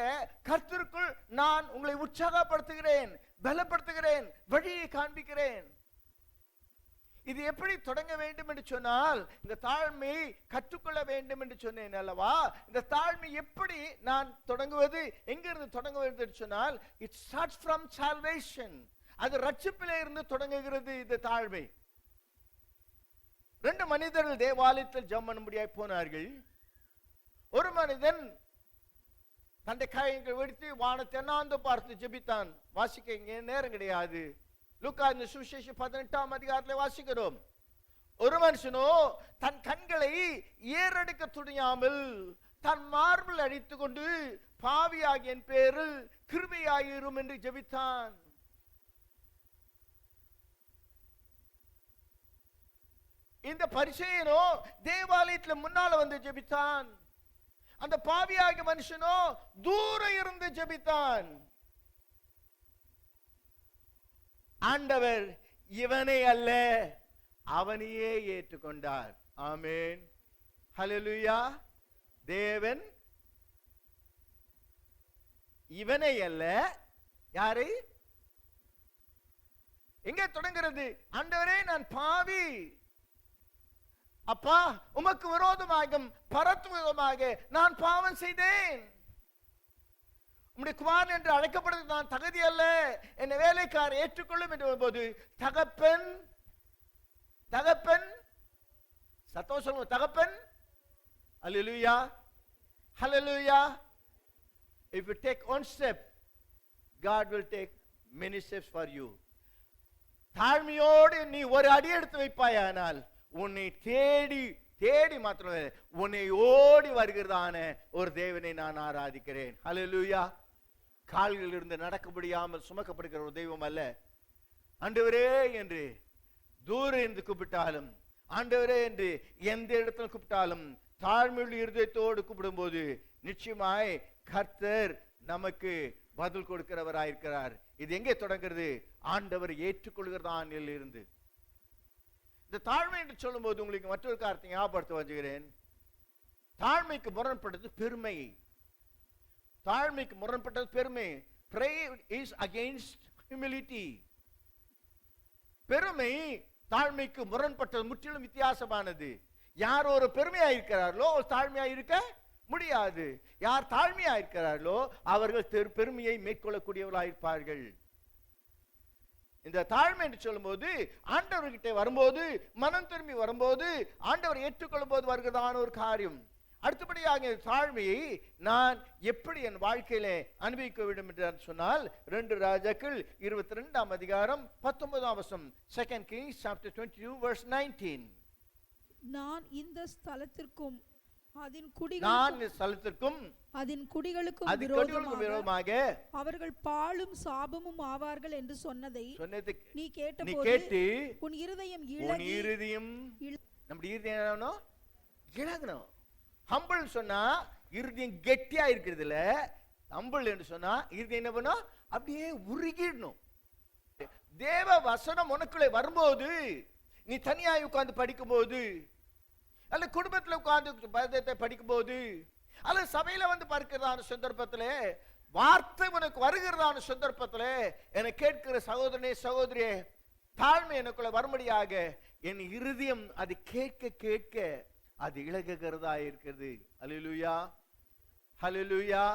கர்த்தருக்குள் நான் உங்களை உற்சாகப்படுத்துகிறேன், பலப்படுத்துகிறேன், வழியை காண்பிக்கிறேன். இது எப்படி தொடங்க வேண்டும் என்று சொன்னால், இந்த தாழ்மை கற்றுக்கொள்ள வேண்டும் என்று சொன்னேன் அல்லவா? இந்த தாழ்மை எப்படி நான் தொடங்குவது, எங்கிருந்து தொடங்குவது என்று சொன்னால், it starts from salvation. அது ரட்சிப்பிலே இருந்து தொடங்குகிறது இந்த தாழ்மை. 2 மனிதர்கள் தேவாலயத்தில் ஜெபம் பண்ணும்படியாய் போனார்கள். ஒரு மனிதன் தன்னுடைய கைகளை வெடித்து வானத்தை அண்ணாந்து பார்த்து ஜெபித்தான். வாசிக்க இங்கே நேரம் கிடையாது. லூக்கா இந்த சுவிசேஷம் 18ஆம் அதிகாரத்தில் வாசிக்கிறோம். ஒரு மனுஷனோ தன் கண்களை ஏறெடுக்க துணியாமல் தன் மார்பில் அடித்துக் கொண்டு பாவியாகிய என் பேரில் கிருபையாயிரும் என்று ஜெபித்தான். இந்த பரிசேயனோ தேவாலயத்தில் முன்னால வந்து ஜெபித்தான். அந்த பாவியாகிய மனுஷனோ தூரம் இருந்து ஜெபித்தான். ஆண்டவர் இவனை அல்ல அவனையே ஏற்றுக்கொண்டார். ஆமென், ஹல்லேலூயா. தேவன் இவனை அல்ல, யாரை? எங்கே தொடங்கிறது? ஆண்டவரே நான் பாவி, அப்பா உமக்கு விரோதமாக பரத்துவமாக நான் பாவம் செய்தேன். உம்முடைய குமாரன் என்று அழைக்கப்படுவது நான் தகுதி அல்ல, என்னை வேலைக்காரர் ஏற்றுக்கொள்ளும் என்று வரும்போது தகப்பன் சத்தம் சொல்லுங்க, தகப்பன். ஹல்லேலூயா, ஹல்லேலூயா. If you take one step, God will take many steps for you. தாழ்மையோடு நீ ஒரு அடி எடுத்து வைப்பாயானால் உன்னை தேடி மாத்திரமே உன்னை ஓடி வருகிறதான ஒரு தேவனை நான் ஆராதிக்கிறேன். ஹல்லேலூயா. கால்களில் இருந்து நடக்க முடியாமல் சுமக்கப்படுகிற ஒரு தெய்வம் அல்ல. ஆண்டவரே என்று தூரம் இருந்து கூப்பிட்டாலும், ஆண்டவரே என்று எந்த இடத்துல கூப்பிட்டாலும் தாழ்மையுள்ள இருதயத்தோடு கூப்பிடும் போது நிச்சயமாய் கர்த்தர் நமக்கு பதில் கொடுக்கிறவராயிருக்கிறார். இது எங்கே தொடங்குகிறது? ஆண்டவர் ஏற்றுக்கொள்கிறதான் இருந்து. இந்த தாழ்மை என்று சொல்லும் போது உங்களுக்கு மற்றொரு காரியத்தை ஞாபகப்படுத்த வச்சுக்கிறேன். தாழ்மைக்கு முரண்பட்டது பெருமை. தாழ்மைக்கு முரண்பட்டது பெருமை. Pride is against humility. பெருமை தாழ்மைக்கு முரண்பட்டது, முற்றிலும் வித்தியாசமானது. யார் ஒரு பெருமையா இருக்கிறார்களோ தாழ்மையா இருக்க முடியாது. யார் தாழ்மையா இருக்கிறார்களோ அவர்கள் பெருமையை மேற்கொள்ளக்கூடியவர்களாக இருப்பார்கள். இந்த தாழ்மை என்று சொல்லும் போது ஆண்டவர்கிட்ட வரும்போது, மனம் திரும்பி வரும்போது, ஆண்டவர் ஏற்றுக்கொள்ளும் போது வருகிறதான ஒரு காரியம். அடுத்தபடியாக தாழ்மையை நான் எப்படி என் வாழ்க்கையிலே அனுபவிக்க வேண்டும் என்று சொன்னால் 2 ராஜாக்கள் 22ஆம் அதிகாரம் 19ஆம் வசனம். 2 Kings chapter 22 verse 19. நான் இந்த ஸ்தலத்திற்கும் அதன் குடிகளுக்கும் விரோதமாக அவர்கள் பாழும் சாபமும் ஆவார்கள் என்று சொன்னதை நீ கேட்டு உன் இருதயம் நம்முடைய இருதயம் என்ன ஆகணும்? இழகணும். ஹம்பிள் சொன்னா இருதயம் கெட்டியா இருக்கிறது இல்ல, ஹம்பிள் என்று சொன்னா இருதயம் என்ன பண்ணும்? அப்படியே உருகிடணும். தேவ வசனம் உனக்குள்ளே வரும்போது, நீ தனியாய் உட்கார்ந்து படிக்கும் போது, அல்ல குடும்பத்தில் உட்கார்ந்து படிக்கும் போது, அல்ல சபையில வந்து பார்க்கிறதான சந்தர்ப்பத்திலே, வார்த்தை உனக்கு வருகிறதான சந்தர்ப்பத்திலே, என்னை கேட்கிற சகோதரனே சகோதரியே, தாழ்மை எனக்குள்ள வரும்படியாக என் இருதயம் அது கேட்க கேட்க அது இழகுகிறதா இருக்கிறது. அல்லேலூயா, அல்லேலூயா.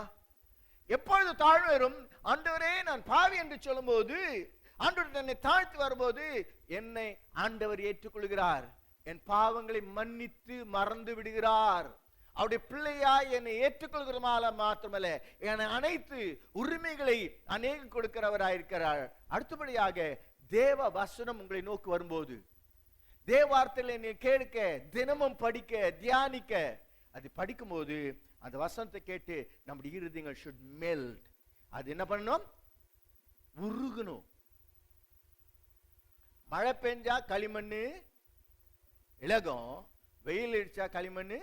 எப்பொழுது தாழ்மை வரும்? ஆண்டவரே நான் பாவி என்று சொல்லும் போது, ஆண்டவர் என்னை தாழ்த்தி வரும்போது என்னை ஆண்டவர் ஏற்றுக்கொள்கிறார், என் பாவங்களை மன்னித்து மறந்து விடுகிறார். அவருடைய பிள்ளையாய் என்னை ஏற்றுக்கொள்கிறதுனால மாத்திரமல்ல, என அனைத்து உரிமைகளை அநேகம் கொடுக்கிறவராயிருக்கிறார். அடுத்தபடியாக தேவ வசனம் உங்களை நோக்கி வரும்போது, தேவ வார்த்தையில நீ கேட்க, தினமும் படிக்க, தியானிக்க, அது படிக்கும்போது அந்த வசனத்தை கேட்டு நம்முடைய இருதயங்கள் should melt. அது என்ன பண்ணணும்? உருகணும். மழை பெஞ்சா களிமண்ணு இலகும், வெயில் அடிச்சா களிமண்ணு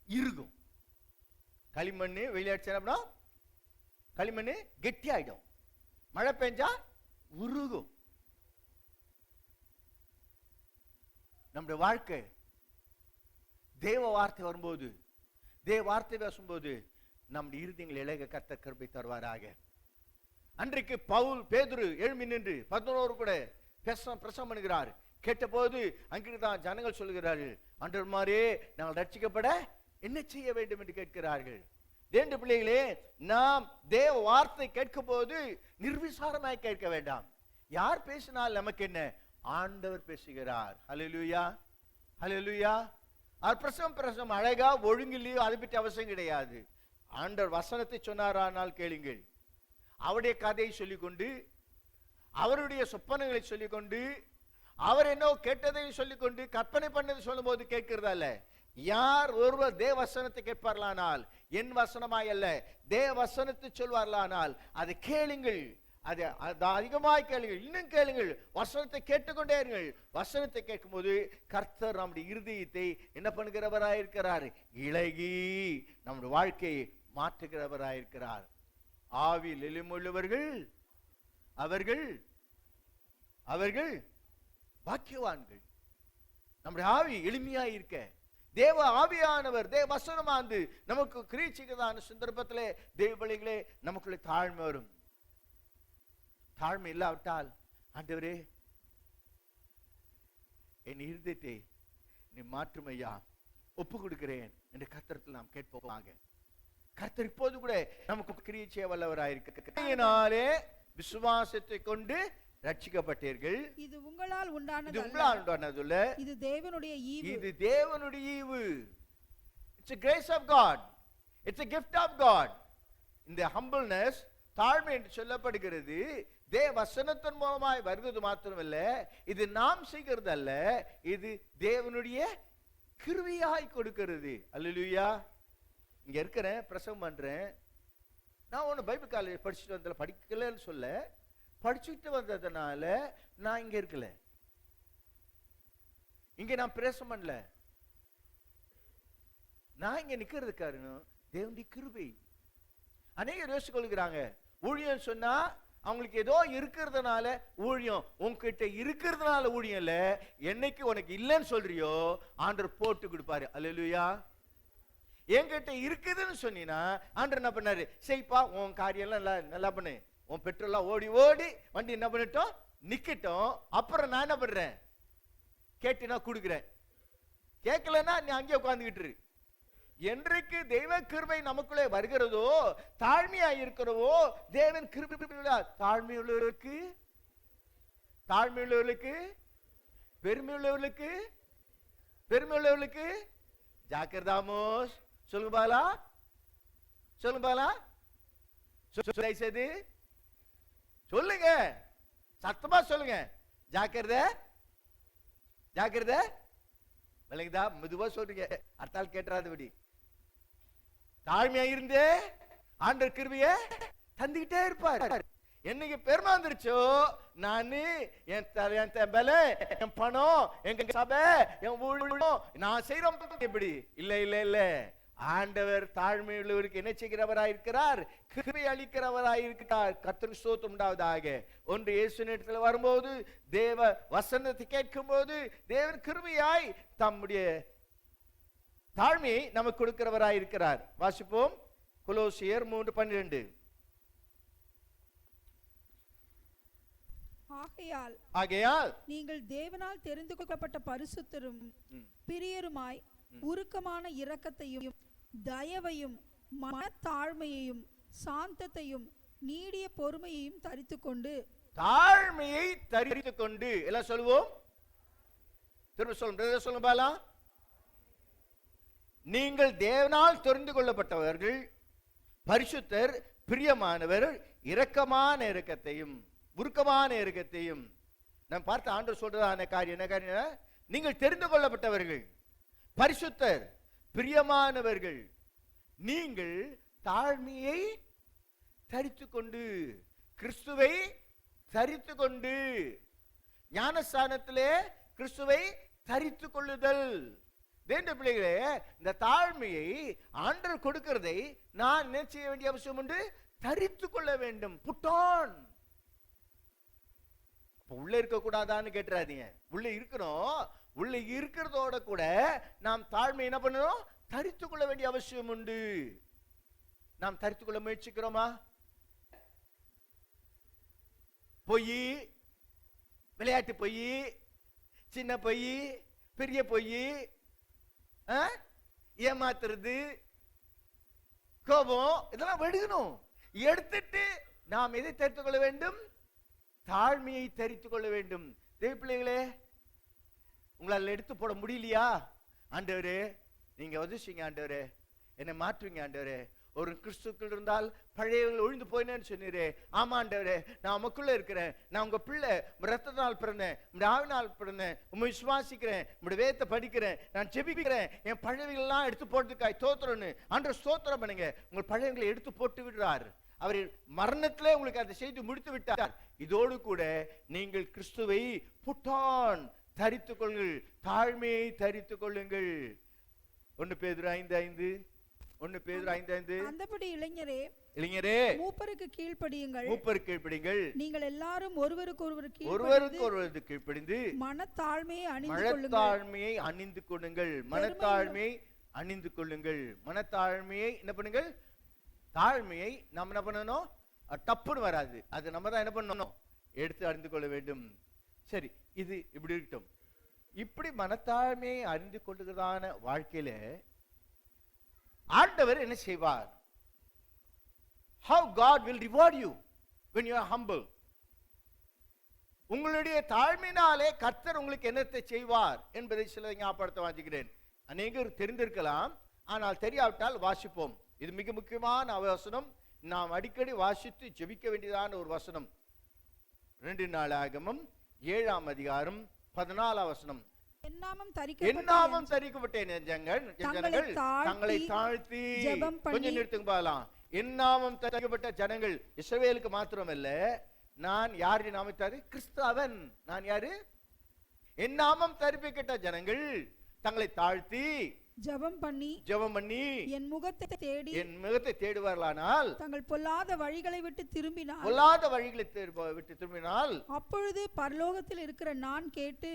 இருக்கும். களிமண்ணு வெயில் அடிச்சா களிமண்ணு கெட்டி ஆயிடும், மழை பெஞ்சா உருகும். நம்முடைய வாழ்க்கை தேவ வார்த்தை வரும்போது, தேவ வார்த்தை பேசும்போது நம்முடைய இருதயங்கள் இலக கர்த்தர் கிருபை தருவாராக. அன்றைக்கு பவுல் பேதுரு எழும்பி நின்று 11 கூட பிரசங்கம் பண்ணுகிறார். கேட்டபோது அங்கிருந்தான் ஜனங்கள் சொல்கிறார்கள், ஆண்டவரே நாங்கள் ரட்சிக்கப்பட என்ன செய்ய வேண்டும் என்று கேட்கிறார்கள். தேவனுடைய பிள்ளைகளே, நாம் தேவ வார்த்தை கேட்கும் போது நிர்விசாரமாய் கேட்க வேண்டாம். யார் பேசினால் நமக்கு என்ன? ஆண்டவர் பேசுகிறார். ஹல்லேலூயா, ஹல்லேலூயா. அவர் பிரசவம் அழகா ஒழுங்கிலையோ அதை பற்றி அவசியம் கிடையாது. ஆண்டவர் வசனத்தை சொன்னாரானால் கேளுங்கள். அவருடைய கதையை சொல்லிக்கொண்டு, அவருடைய சொப்பனங்களை சொல்லிக்கொண்டு, அவர் என்ன கேட்டதை சொல்லிக்கொண்டு, கற்பனை பண்ணதை சொல்லும் போது கேட்கிறதா இல்ல. யார் ஒருவர் தேவ வசனத்தை கேட்பார்களானால், என் வசனமாய் அல்ல தேவ வசனத்தை சொல்வார்களானால் அதை கேளுங்கள், அது அதிகமாய் கேளுங்கள், இன்னும் கேளுங்கள், வசனத்தை கேட்டுக்கொண்டே இருங்கள். வசனத்தை கேட்கும் போது கர்த்தர் நம்முடைய இருதயத்தை என்ன பண்ணுகிறவராயிருக்கிறார்? இளகி நம்முடைய வாழ்க்கையை மாற்றுகிறவராயிருக்கிறார். ஆவியில் எளிமுள்ளவர்கள் அவர்கள் அவர்கள் பாக்கியவான்கள். நம்முடைய ஆவி எளிமையாய் இருக்க தேவ ஆவியானவர் தேவ வசனமாந்து நமக்கு கிரீச்சிக்கிறதான சந்தர்ப்பத்திலே தேவ பிள்ளைகளே நமக்குள்ளே தாழ்மை வரும். தாழ்மை இல்லாவிட்டால், ஆண்டவரே என் இருதயத்தை நீ மாற்றும் ஐயா, ஒப்பு கொடுக்கிறேன் என்று கர்த்தரிடத்தில் நாம் கேட்போமாக. கர்த்தர் இப்போது கூட நமக்கு கிரியை செய்ய வல்லவராயிருக்கிறாரே. விசுவாசத்தை கொண்டு ரட்சிக்கப்பட்டீர்கள். இது உங்களால் உண்டானது அல்ல, இது தேவனுடைய ஈவு. இது தேவனுடைய ஈவு. It's a grace of God. It's a gift of God. இந்த humbleness, தாழ்மை என்று சொல்லப்படுகிறது, தேவ வசனத்தின் மூலமாய் வருவது மாத்திரமல்ல, இது நாம் செய்கிறது அல்ல, இது தேவனுடைய கிருபையாய் கொடுக்கிறது. அல்லேலூயா. இங்க இருக்கிறேன், பிரசங்கம் பண்றேன். நான் ஒன்னு பைபிள் காலேஜ் படிச்சுட்டு வந்தல, படிக்கலன்னு சொல்ல, படிச்சுட்டு வந்ததுனால நான் இங்க இருக்கல, இங்க நான் பிரசங்கம் பண்ணல. நான் இங்க நிக்கிறது காரணம் தேவனுடைய கிருபை. அநேகர் யோசிச்சு கொள்கிறாங்க, ஊழியம் சொன்னா அவங்களுக்கு ஏதோ இருக்கிறதுனால ஊழியம். உங்ககிட்ட இருக்கிறதுனால ஊழியம் இல்ல, என்னைக்கு உனக்கு இல்லைன்னு சொல்றியோ ஆண்டவர் போட்டு கொடுப்பாரு. அல்லேலூயா. என்கிட்ட இருக்குதுன்னு சொன்னீங்கன்னா ஆண்டவர் என்ன பண்ணாரு? செய்ப்பா, உன் காரியம் எல்லாம் நல்லா பண்ணு, உன் பெட்ரோல்லாம் ஓடி ஓடி வண்டி என்ன பண்ணிட்டோம், நிக்கட்டும், அப்புறம் நான் என்ன பண்றேன், கேட்டினா கொடுக்குறேன், கேட்கலன்னா நீ அங்கே உட்கார்ந்துகிட்டு இரு. என்றைக்கு தெய்வ கிருபை நமக்குள்ளே வருகிறதோ, தாழ்மையா இருக்கிறவோ, தேவன் கிருபை தாழ்மையுள்ளவர்களுக்கு, தாழ்மையுள்ளவர்களுக்கு, பெருமையுள்ளவர்களுக்கு, பெருமையுள்ளவர்களுக்கு ஜாக்கிரதாமோஸ். சொல்லுங்க பாலா, சொல்லுங்க பாலா, சொல்லுங்க, சத்தமா சொல்லுங்க. ஜாக்கிரதை, ஜாக்கிரதை. விளங்குதா? மெதுவா சொல்றீங்க, அர்த்தால் கேட்டுறாதபடி. தாழ்மையா இருந்து ஆண்டவர் கிருபையை தந்துகிட்டே இருப்பார். என்னைக்கு பெருமை வந்துருச்சோ, நானு என் பல, என் பணம், எங்க சபை, என் ஊழியம், நான் செய்யறோம் எப்படி? இல்ல இல்ல இல்ல, ஆண்டவர் தாழ்மையுள்ளவருக்கு என்ன செய்கிறவராய் இருக்கிறார்? கிருபை அளிக்கிறவராய் இருக்கிறார். கர்த்தருக்கு ஸ்தோத்திரம் உண்டாவதாக. ஒன்று இயேசுவினிடத்தில் வரும்போது, தேவ வசனத்தை கேட்கும் போது, தேவன் கிருபையாய் தம்முடைய தாழ்மையை நமக்கு கொடுக்கிறவராய் இருக்கிறார். வாசிப்போம் கொலோசியர் 3:12. ஆகையால் நீங்கள் தேவனால் தெரிந்து கொள்ளப்பட்ட பரிசுத்தரும் பிரியருமாய் உருக்கமான இரக்கத்தையும் தயவையும் மனத்தாழ்மையையும் சாந்தத்தையும் நீடிய பொறுமையையும் தரித்துக்கொண்டு, தாழ்மையை தரித்துக்கொண்டு, எல்லாம் சொல்லுவோம், திரும்ப சொல்லுங்க பாலா. நீங்கள் தேவனால் தெரிந்து கொள்ளப்பட்டவர்கள், பரிசுத்தர், பிரியமானவர், இரக்கமான இரக்கத்தையும் உருக்கமான இரக்கத்தையும். நான் பார்த்த ஆண்டவர் சொல்றதான காரியம் என்ன காரியம்? நீங்கள் தெரிந்து கொள்ளப்பட்டவர்கள், பரிசுத்தர், பிரியமானவர்கள், நீங்கள் தாழ்மையை தரித்துக்கொண்டு, கிறிஸ்துவை தரித்துக்கொண்டு, ஞானஸ்தானத்திலே கிறிஸ்துவை தரித்து கொள்ளுதல். தேவனுடைய பிள்ளைகளே, இந்த தாழ்மையை ஆண்டவர் கொடுக்கிறதை நான் என்ன செய்ய வேண்டிய அவசியம் உண்டு? தரித்து கொள்ள வேண்டும். புட்டான். உள்ள இருக்க கூடாதான்னு கேட்டுறாதீங்க. உள்ள இருக்கணும். உள்ள இருக்கிறதோட கூட நாம் தாழ்மை என்ன பண்ணணும்? தரித்து கொள்ள வேண்டிய அவசியம் உண்டு. நாம் தரித்து கொள்ள முயற்சிக்கிறோமா? பொய், விளையாட்டு பொய், சின்ன பொய், பெரிய பொய், ஏமாத்துறது, கோபம், இதெல்லாம் வெடுக்கணும். எடுத்துட்டு நாம் எதை தரித்து கொள்ள வேண்டும்? தாழ்மையை தரித்து கொள்ள வேண்டும். தேவ பிள்ளைகளே, உங்களால் எடுத்து போட முடியலையா? ஆண்டவரே நீங்க உதவிங்க, ஆண்டவரே என்னை மாற்றுவீங்க, ஆண்டவரே. ஒரு கிறிஸ்துக்குள் இருந்தால் பழையவர்கள் ஒழிந்து போயினேன்னு சொன்னீரே. ஆமா ஆண்டவரே, நான் உமக்குள்ள இருக்கிறேன். நான் உங்க பிள்ளை, ரத்தத்தினால் பிறந்தேன், உங்களுடைய ஆவினால் பிறந்தேன். உண்மை விசுவாசிக்கிறேன், உங்களுடைய வேதத்தை படிக்கிறேன், நான் ஜெபிக்கிறேன். என் பழையவர்கள் எல்லாம் எடுத்து போட்டுக்காய் தோத்திரன்னு ஆண்டவர் ஸ்தோத்திரம் பண்ணுங்க. உங்கள் பழையவர்களை எடுத்து போட்டு விடுறார். அவர் மரணத்திலே உங்களுக்கு அதை செய்து முடித்து விட்டார். இதோடு கூட நீங்கள் கிறிஸ்துவை புட்டான் தரித்துக் கொள்ளுங்கள், தாழ்மையை தரித்துக் கொள்ளுங்கள். 1 பேதுரு 5:5. 1 பேதுரு 5:5. அந்தபடி இளைஞரே மூப்பருக்கு கீழ்ப்படியுங்கள். மூப்பருக்கு கீழ்ப்படியுங்கள். நீங்கள் எல்லாரும் ஒருவருக்கொருவர் கீழ்ப்படிந்து மனத்தாழ்மையை அணிந்து கொள்ளுங்கள். மனத்தாழ்மையை அணிந்து கொள்ளுங்கள். மனத்தாழ்மையை என்ன பண்ணுங்கள்? தாழ்மையை நாம் என்ன பண்ணணும்? டப்புன்னு வராது. அது நம்ம தான் என்ன பண்ணணும்? எடுத்து அறிந்து கொள்ள வேண்டும். சரி, இது இப்படி இருக்கட்டும். இப்படி மனத்தாழ்மையை அறிந்து கொள்ளுகிறதான வாழ்க்கையில ஆண்டவர் என்ன செய்வார்? How God will reward you when you are humble. உங்களுடைய தாழ்மையினாலே கர்த்தர் உங்களுக்கு என்னத்தை செய்வார் என்பதை சில ஞாபகப்படுத்த வாஞ்சிக்கிறேன். அநேகர் தெரிந்திருக்கலாம், ஆனால் தெரியாவிட்டால் வாசிப்போம். இது மிக முக்கியமான வசனம். நாம் அடிக்கடி வாசித்து ஜெபிக்க வேண்டியதான ஒரு வசனம். 2 நாளாகமம் 7ஆம் அதிகாரம் 14ஆம் வசனம். என்னாமம் தரிக்கப்பட்டேன் ஜனங்கள் தங்களை தாழ்த்தி. கொஞ்சம் நிறுத்துங்க பாலாம். என்னாமம் தரிக்கப்பட்ட ஜனங்கள் இஸ்ரவேலுக்கு மாத்திரமல்ல, நான் யாரு நாமத்தாரு? கிறிஸ்தவன். நான் யாரு? என்னாமம் தரிப்பிக்கப்பட்ட ஜனங்கள் தங்களை தாழ்த்தி ஜெபம் பண்ணி என் முகத்தை தேடுவார்களானால், தங்கள் பொல்லாத வழிகளை விட்டு திரும்பினால், அப்பொழுது பரலோகத்தில் இருக்கிற நான் கேட்டு,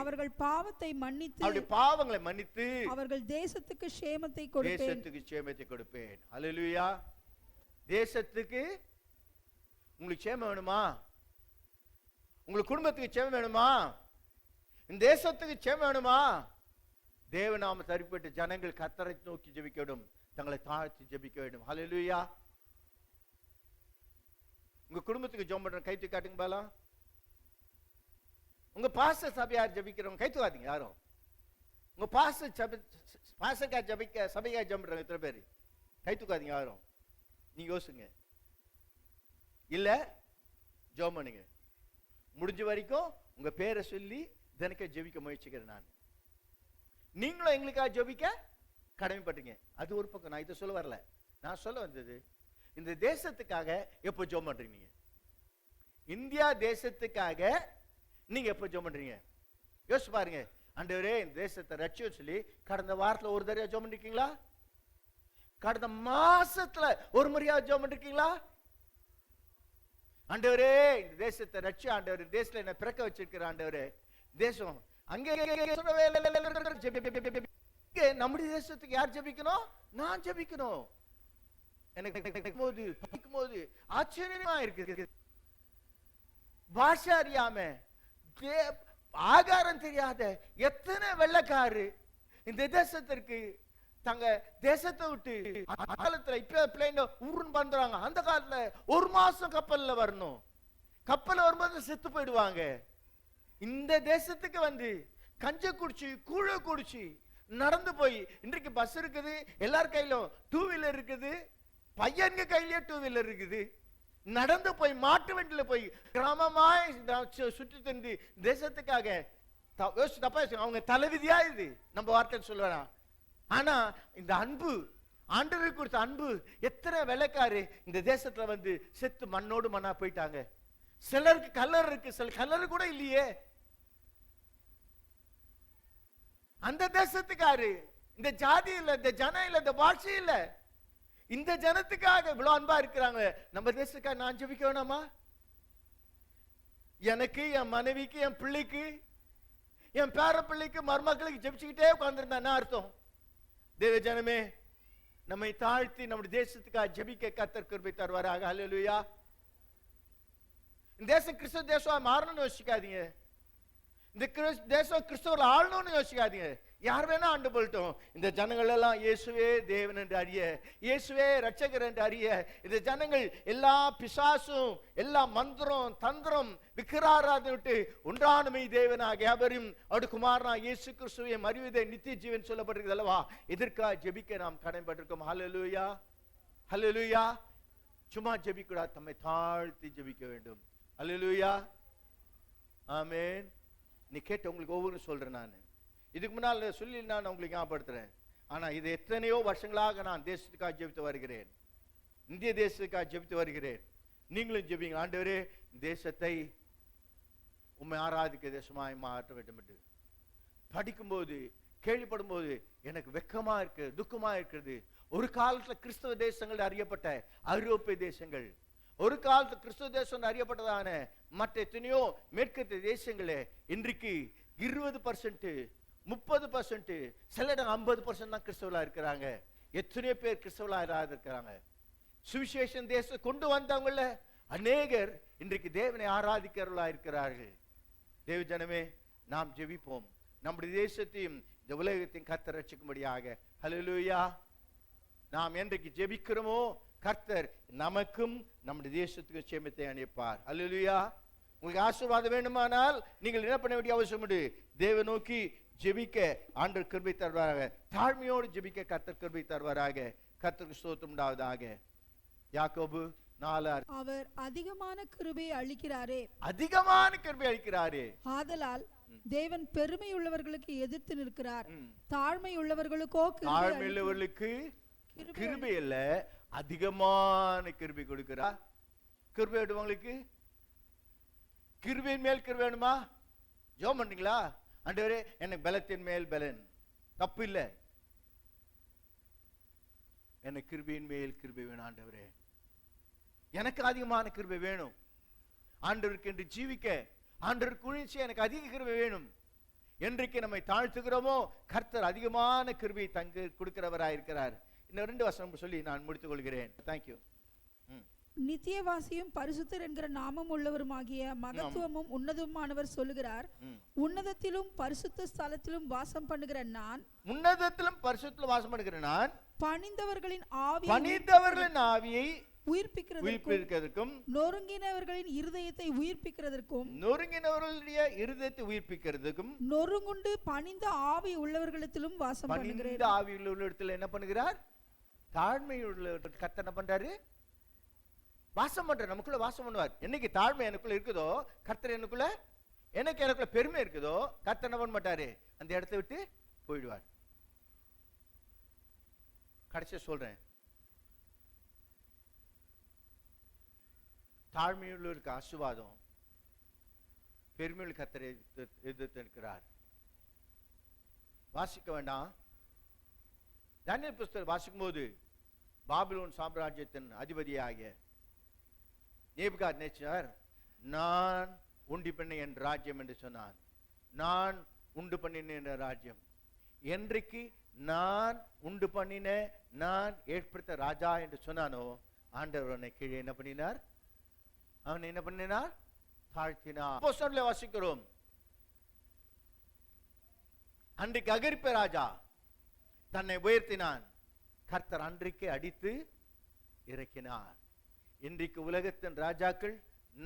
அவர்கள் பாவத்தை மன்னித்து, பாவங்களை மன்னித்து அவர்கள் தேசத்துக்கு சேமத்தை கொடுப்பேன். அல்லேலூயா. தேசத்துக்கு உங்களுக்கு சேமம் வேணுமா? உங்களுக்கு குடும்பத்துக்கு சேமம் வேணுமா? இந்த தேசத்துக்கு சேமம் வேணுமா? தேவநாம தரிப்பட்ட ஜனங்கள் கர்த்தரை நோக்கி ஜெபிக்க வேண்டும், தங்களை தாழ்த்தி ஜெபிக்க வேண்டும். ஹல்லேலூயா. உங்க குடும்பத்துக்கு ஜெபம் பண்ற கை தூக்கி காட்டுங்க பாலா. உங்க பாஸ்டர் சபையார் ஜெபிக்கிறவங்க கை தூக்காதீங்க யாரும். உங்க பாஸ்டர் ஜெபிக்க சபையா ஜெபம் பண்றவங்க எத்தனை பேர்? கை தூக்காதீங்க யாரும். நீங்க யோசிங்க. இல்ல ஜெபம் பண்ணுங்க. முடிஞ்ச வரைக்கும் உங்க பேரை சொல்லி தினக்க ஜெபிக்க முயற்சிக்கிறேன். நான் நீங்களும் எங்களுக்காக ஜெபிக்க கடமைப்பட்டீங்க. அது ஒரு பக்கம். நான் இதை சொல்ல வரல. நான் சொல்ல வந்தது, இந்த தேசத்துக்காக எப்போ ஜெபம் பண்றீங்க? இந்தியா தேசத்துக்காக நீங்க எப்போ ஜெபம் பண்றீங்க? யோசிச்சு பாருங்க. ஆண்டவரே இந்த தேசத்தை ரட்சிக்க சொல்லி கடந்த வாரத்துல ஒரு தடவை ஜெபம் பண்ணிருக்கீங்களா? கடந்த மாசத்துல ஒரு முறையாவது ஜெபம் பண்ணிருக்கீங்களா? ஆண்டவரே இந்த தேசத்தை ரட்சி, ஆண்டவர் தேசத்துல என்ன பிறக்க வச்சிருக்கிற ஆண்டவரே, தேசம் அங்கே நம்முடைய தேசத்துக்கு யார் ஜெபிக்கணும்? நான் ஜெபிக்கணும். எனக்கு போது ஆச்சரியமா இருக்கு. பாஷா அறியாம, ஆகாரம் தெரியாத எத்தனை வெள்ளக்காரு இந்த தேசத்திற்கு தங்க தேசத்தை விட்டு காலத்துல இப்ப பிளைன்ல ஊருன்னு பண்றாங்க. அந்த காலத்துல ஒரு மாசம் கப்பல்ல வரணும். கப்பல்ல வரும்போது செத்து போயிடுவாங்க. இந்த தேசத்துக்கு வந்து கஞ்ச குடிச்சு கூழ குடிச்சு நடந்து போய், இன்றைக்கு பஸ் இருக்குது, எல்லார் கையிலும் டூ வீலர் இருக்குது, பையன்க கையிலேயே டூ வீலர் இருக்குது. நடந்து போய் மாட்டு வண்டியில போய் கிராமமாய் சுற்றி திரிந்து தேசத்துக்காக தப்பா அவங்க தலைவிதியா இது நம்ம வார்த்தை சொல்லுவாரா? ஆனா இந்த அன்பு, ஆண்டவருக்கு கொடுத்த அன்பு, எத்தனை வெள்ளைக்காரு இந்த தேசத்துல வந்து செத்து மண்ணோடு மண்ணா போயிட்டாங்க. சிலருக்கு கலர் இருக்கு, சில கலர் கூட இல்லையே. அந்த தேசத்துக்காரு இந்த ஜாதி இல்ல, இந்த ஜனம் இல்ல, இந்த பாஷை இல்ல, இந்த ஜனத்துக்காக இவ்வளவு அன்பா இருக்கிறாங்க. நம்ம தேசத்துக்காக நான் ஜெபிக்க வேணாமா? எனக்கு, என் மனைவிக்கு, என் பிள்ளைக்கு, என் பேர பிள்ளைக்கு, மருமக்களுக்கு ஜெபிச்சுக்கிட்டே உட்கார்ந்துருந்தா என்ன அர்த்தம்? தேவ ஜனமே, நம்மை தாழ்த்தி நம்முடைய தேசத்துக்காக ஜெபிக்க கர்த்தர் கிருபை தருவாராக. ஹல்லேலூயா. இந்த தேசம் கிறிஸ்தவ தேசம் மாறணும்னு யோசிக்காதீங்க. இந்த தேசம் கிறிஸ்தவர்கள் ஆளணும்னு யோசிக்காதீங்க. யார் வேணா ஆண்டு போட்டோம். இந்த ஜனங்கள் எல்லாம் இயேசுவே தேவன் என்று அறிய, இயேசுவே ரட்சகர் என்று அறிய, இந்த ஜனங்கள் எல்லா பிசாசும், எல்லா மந்திரம் தந்திரம் விக்கிராராதனை விட்டு ஒன்றானுமை தேவனாக எவரும் அவருடைய குமாரனா இயேசு கிறிஸ்துவை அறிவதே நித்திய ஜீவன் சொல்லப்பட்டிருக்கிறது அல்லவா? எதற்காக ஜெபிக்க நாம் கடமைப்பட்டிருக்கோம். ஹல்லேலூயா, ஹல்லேலூயா. சும்மா ஜெபிக்க கூடாது, தம்மை தாழ்த்தி ஜெபிக்க வேண்டும். ஹல்லேலூயா, ஆமென். நீ கேட்ட உங்களுக்கு ஒவ்வொரு சொல்றேன். நான் இதுக்கு முன்னால் சொல்லி நான் உங்களுக்கு ஞாபகப்படுத்துறேன். ஆனா இது எத்தனையோ வருஷங்களாக நான் தேசத்துக்காக ஜெபித்து வருகிறேன், இந்திய தேசத்துக்காக ஜெபித்து வருகிறேன். நீங்களும் ஜெபிங்க. ஆண்டவரே தேசத்தை உம்மை ஆராதிக்க தேசமாய் மாற்ற வேண்டும் என்று படிக்கும்போது, கேள்விப்படும் போது எனக்கு வெக்கமா இருக்கு, துக்கமா இருக்கிறது. ஒரு காலத்துல கிறிஸ்தவ தேசங்கள் அறியப்பட்ட ஐரோப்பிய தேசங்கள், ஒரு காலத்து கிறிஸ்துவ தேசம் அறியப்பட்டதான மற்ற எத்தனையோ மேற்கத்திய தேசங்களே இன்றைக்கு 20%, 30%, சில இடம் 50% தான் கிறிஸ்தவர்களா இருக்கிறாங்க. எத்தனையோ பேர் கிறிஸ்தவர்களா இருக்கிறாங்க. சுவிசேஷன் தேசம் கொண்டு வந்தவங்கள அநேகர் இன்றைக்கு தேவனை ஆராதிக்கிறவர்களா இருக்கிறார்கள். தேவ ஜனமே, நாம் ஜெபிப்போம். நம்முடைய தேசத்தையும் இந்த உலகத்தையும் கர்த்தர் ரட்சிக்கும்படியாக. ஹல்லேலூயா. நாம் என்றைக்கு ஜெபிக்கிறோமோ கர்த்தர் நமக்கும் நம்முடைய தேசத்துக்கு சேமத்தை அனுப்பார். ஹல்லேலூயா. உங்களுக்கு ஆசீர்வாதம் வேண்டுமானால் நீங்கள் என்ன பண்ண வேண்டிய அவசியம் உண்டு? தேவ நோக்கி ஜெபிக்க ஆண்டவர் கிருபை தருவாராக. தாழ்மையோடு ஜெபிக்க கர்த்தர் கிருபை தருவாராக. கர்த்தருக்கு ஸ்தோத்திரம் உண்டாவதாக. யாக்கோபு 4:6. அவர் அதிகமான கிருபையை அளிக்கிறாரே, அதிகமான கிருபை அளிக்கிறாரே. ஆதலால் தேவன் பெருமை உள்ளவர்களுக்கு எதிர்த்து நிற்கிறார், தாழ்மை உள்ளவர்களுக்கோ தாழ்மை உள்ளவர்களுக்கு கிருபை இல்ல, அதிகமான கிருபை கொடுக்கிறார். கிருபை வேண்டுமங்களுக்கு கிருபையின் மேல் கிருபை வேணுமா? ஜெபம் பண்ணீங்களா? ஆண்டவரே எனக்கு பலத்தின் மேல் பலன், தப்பு இல்லை, எனக்கு கிருபையின் மேல் கிருபை வேணும். ஆண்டவரே எனக்கு அதிகமான கிருபை வேணும். ஆண்டவருக்கு என்று ஜீவிக்க, ஆண்டவர் குளிர்ச்சி எனக்கு அதிக கிருபை வேணும். என்றைக்கு நம்மை தாழ்த்துகிறோமோ கர்த்தர் அதிகமான கிருபை தங்க கொடுக்கிறவராயிருக்கிறார். இன்னும் 2 வசனம் சொல்லி நான் முடித்துக் கொள்கிறேன். தேங்க்யூ. நித்தியவாசியும் பரிசுத்தர் என்கிற நாமம் உள்ளவருமாகிய மகத்துவமும் உன்னதமானவர் சொல்லுகிறார், உன்னதத்திலும் பரிசுத்த ஸ்தலத்திலும் வாசம் பண்ணுகிற நான், உன்னதத்திலும் பரிசுத்தத்திலும் வாசம் பண்ணுகிற நான் பணிந்தவர்களின் ஆவியை உயிர்ப்பிக்கிறதற்கும், நொறுங்கினவர்களின் இருதயத்தை உயிர்ப்பிக்கிறதற்கும், நொறுங்கினவர்களுடைய இருதயத்தை உயிர்ப்பிக்கிறதுக்கும், நொறுங்குண்டு பணிந்த ஆவி உள்ளவர்களிடத்திலும் வாசம் பண்ணுகிறேன். பணிந்த ஆவி உள்ளவர்களிடத்தில் என்ன பண்ணுகிறார்? தாழ்மை உள்ள கர்த்தர் என்ன பண்றாரு? வாசம் பண்ற, நமக்குள்ள வாசம் பண்ணுவார். என்னைக்கு தாழ்மை எனக்குள்ள இருக்குதோ, கர்த்தர் எனக்குள்ள பெருமை இருக்குதோ, கர்த்தர் என்ன பண்ண மாட்டாரு? அந்த இடத்தை விட்டு போயிடுவார். கடைசியா சொல்றேன், தாழ்மையுள்ளவருக்கு ஆசீர்வாதம், பெருமையுள்ள கர்த்தரை எதிர்த்து இருக்கிறார். வாசிக்க வேண்டாம். தானியேல் புஸ்தகம் வாசிக்கும் போது பாபிலோன் சாம்ராஜ்யத்தின் அதிபதியாகிய நேபுகாத்நேச்சார் நான் உண்டு பண்ண என் ராஜ்யம் என்று சொன்னான். நான் உண்டு பண்ணின என்ற ராஜ்யம். என்றைக்கு நான் உண்டு பண்ணின, நான் ஏற்படுத்த ராஜா என்று சொன்னானோ, ஆண்டவர் அவனை கீழே என்ன பண்ணினார்? அவன் என்ன பண்ணினார்? தாழ்த்தினார். அப்போஸ்தலர்களை வாசிக்கிறோம். அன்றைக்கு அகிரிப்ப ராஜா தன்னை உயர்த்தினான். கர்த்தர் அன்றைக்கு அடித்து இறக்கினார். இன்றைக்கு உலகத்தின் ராஜாக்கள்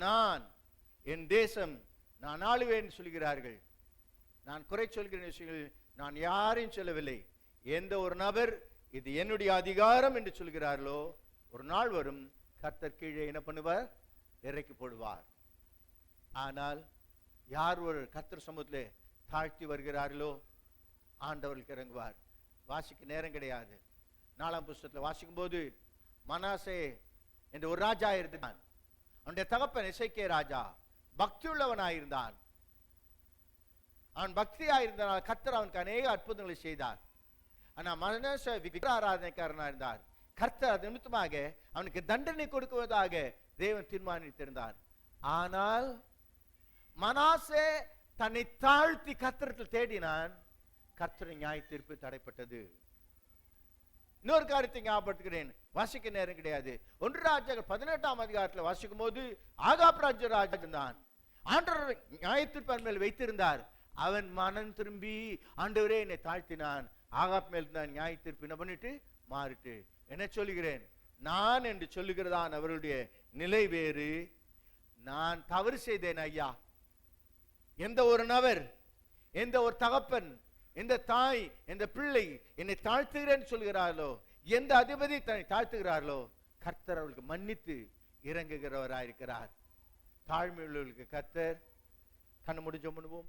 நான், என் தேசம், நான் ஆளுவேன் சொல்கிறார்கள். நான் குறை சொல்கிற விஷயங்கள் நான் யாரையும் சொல்லவில்லை. எந்த ஒரு நபர் இது என்னுடைய அதிகாரம் என்று சொல்கிறார்களோ, ஒரு நாள் வரும் கர்த்தர் கீழே என்ன பண்ணுவார்? இறக்கி போடுவார். ஆனால் யார் ஒரு கர்த்தர் சமூகத்திலே தாழ்த்தி வருகிறார்களோ, ஆண்டவர்களுக்கு இறங்குவார். வாசிக்க நேரம் கிடையாது. 4ஆம் புஸ்தகத்தில் வாசிக்கும் போது மனாசே என்ற ஒரு ராஜா இருந்தான். அவனுடைய தகப்பன் எசேக்கியா ராஜா பக்தியுள்ளவனாயிருந்தான். அவன் பக்தியாயிருந்தனால் கர்த்தர் அவனுக்கு அநேக அற்புதங்களை செய்தார். ஆனால் மனாசே விக்கிர ஆராதனைக்காரனா இருந்தார். கர்த்தர் அது நிமித்தமாக அவனுக்கு தண்டனை கொடுக்குவதாக தேவன் தீர்மானித்திருந்தார். ஆனால் மனாசே தன்னை தாழ்த்தி கர்த்தரிடத்தில் தேடினான். கர்த்தரின் நியாய தீர்ப்பு தடைப்பட்டது. இன்னொரு காரியத்தை ஞாபகப்படுத்துகிறேன். வாசிக்க நேரம் கிடையாது. 1 ராஜாக்கள் 18ஆம் அதிகாரத்தில் வாசிக்கும் போது ஆகாப் ராஜா இருந்தான். ஆண்டவர் நியாய தீர்ப்பு மேல் வைத்திருந்தார். அவன் மனம் திரும்பி ஆண்டவரே என்னை தாழ்த்தினான். ஆகாப் மேல் தான் நியாய தீர்ப்பு என்ன பண்ணிட்டு மாறிட்டு. என்ன சொல்லுகிறேன்? நான் என்று சொல்லுகிறதான் அவருடைய நிலை வேறு. நான் தவறு செய்தேன் ஐயா. எந்த ஒரு நபர், எந்த ஒரு தகப்பன், எந்த தாய், எந்த பிள்ளை என்னை தாழ்த்துகிறேன்னு சொல்கிறார்களோ, எந்த அதிபதி தன்னை தாழ்த்துகிறார்களோ, கர்த்தர் அவர்களுக்கு மன்னித்து இறங்குகிறவராயிருக்கிறார். தாழ்மையுள்ளவர்களுக்கு கர்த்தர் கண்ணு முடிஞ்ச பண்ணுவோம்.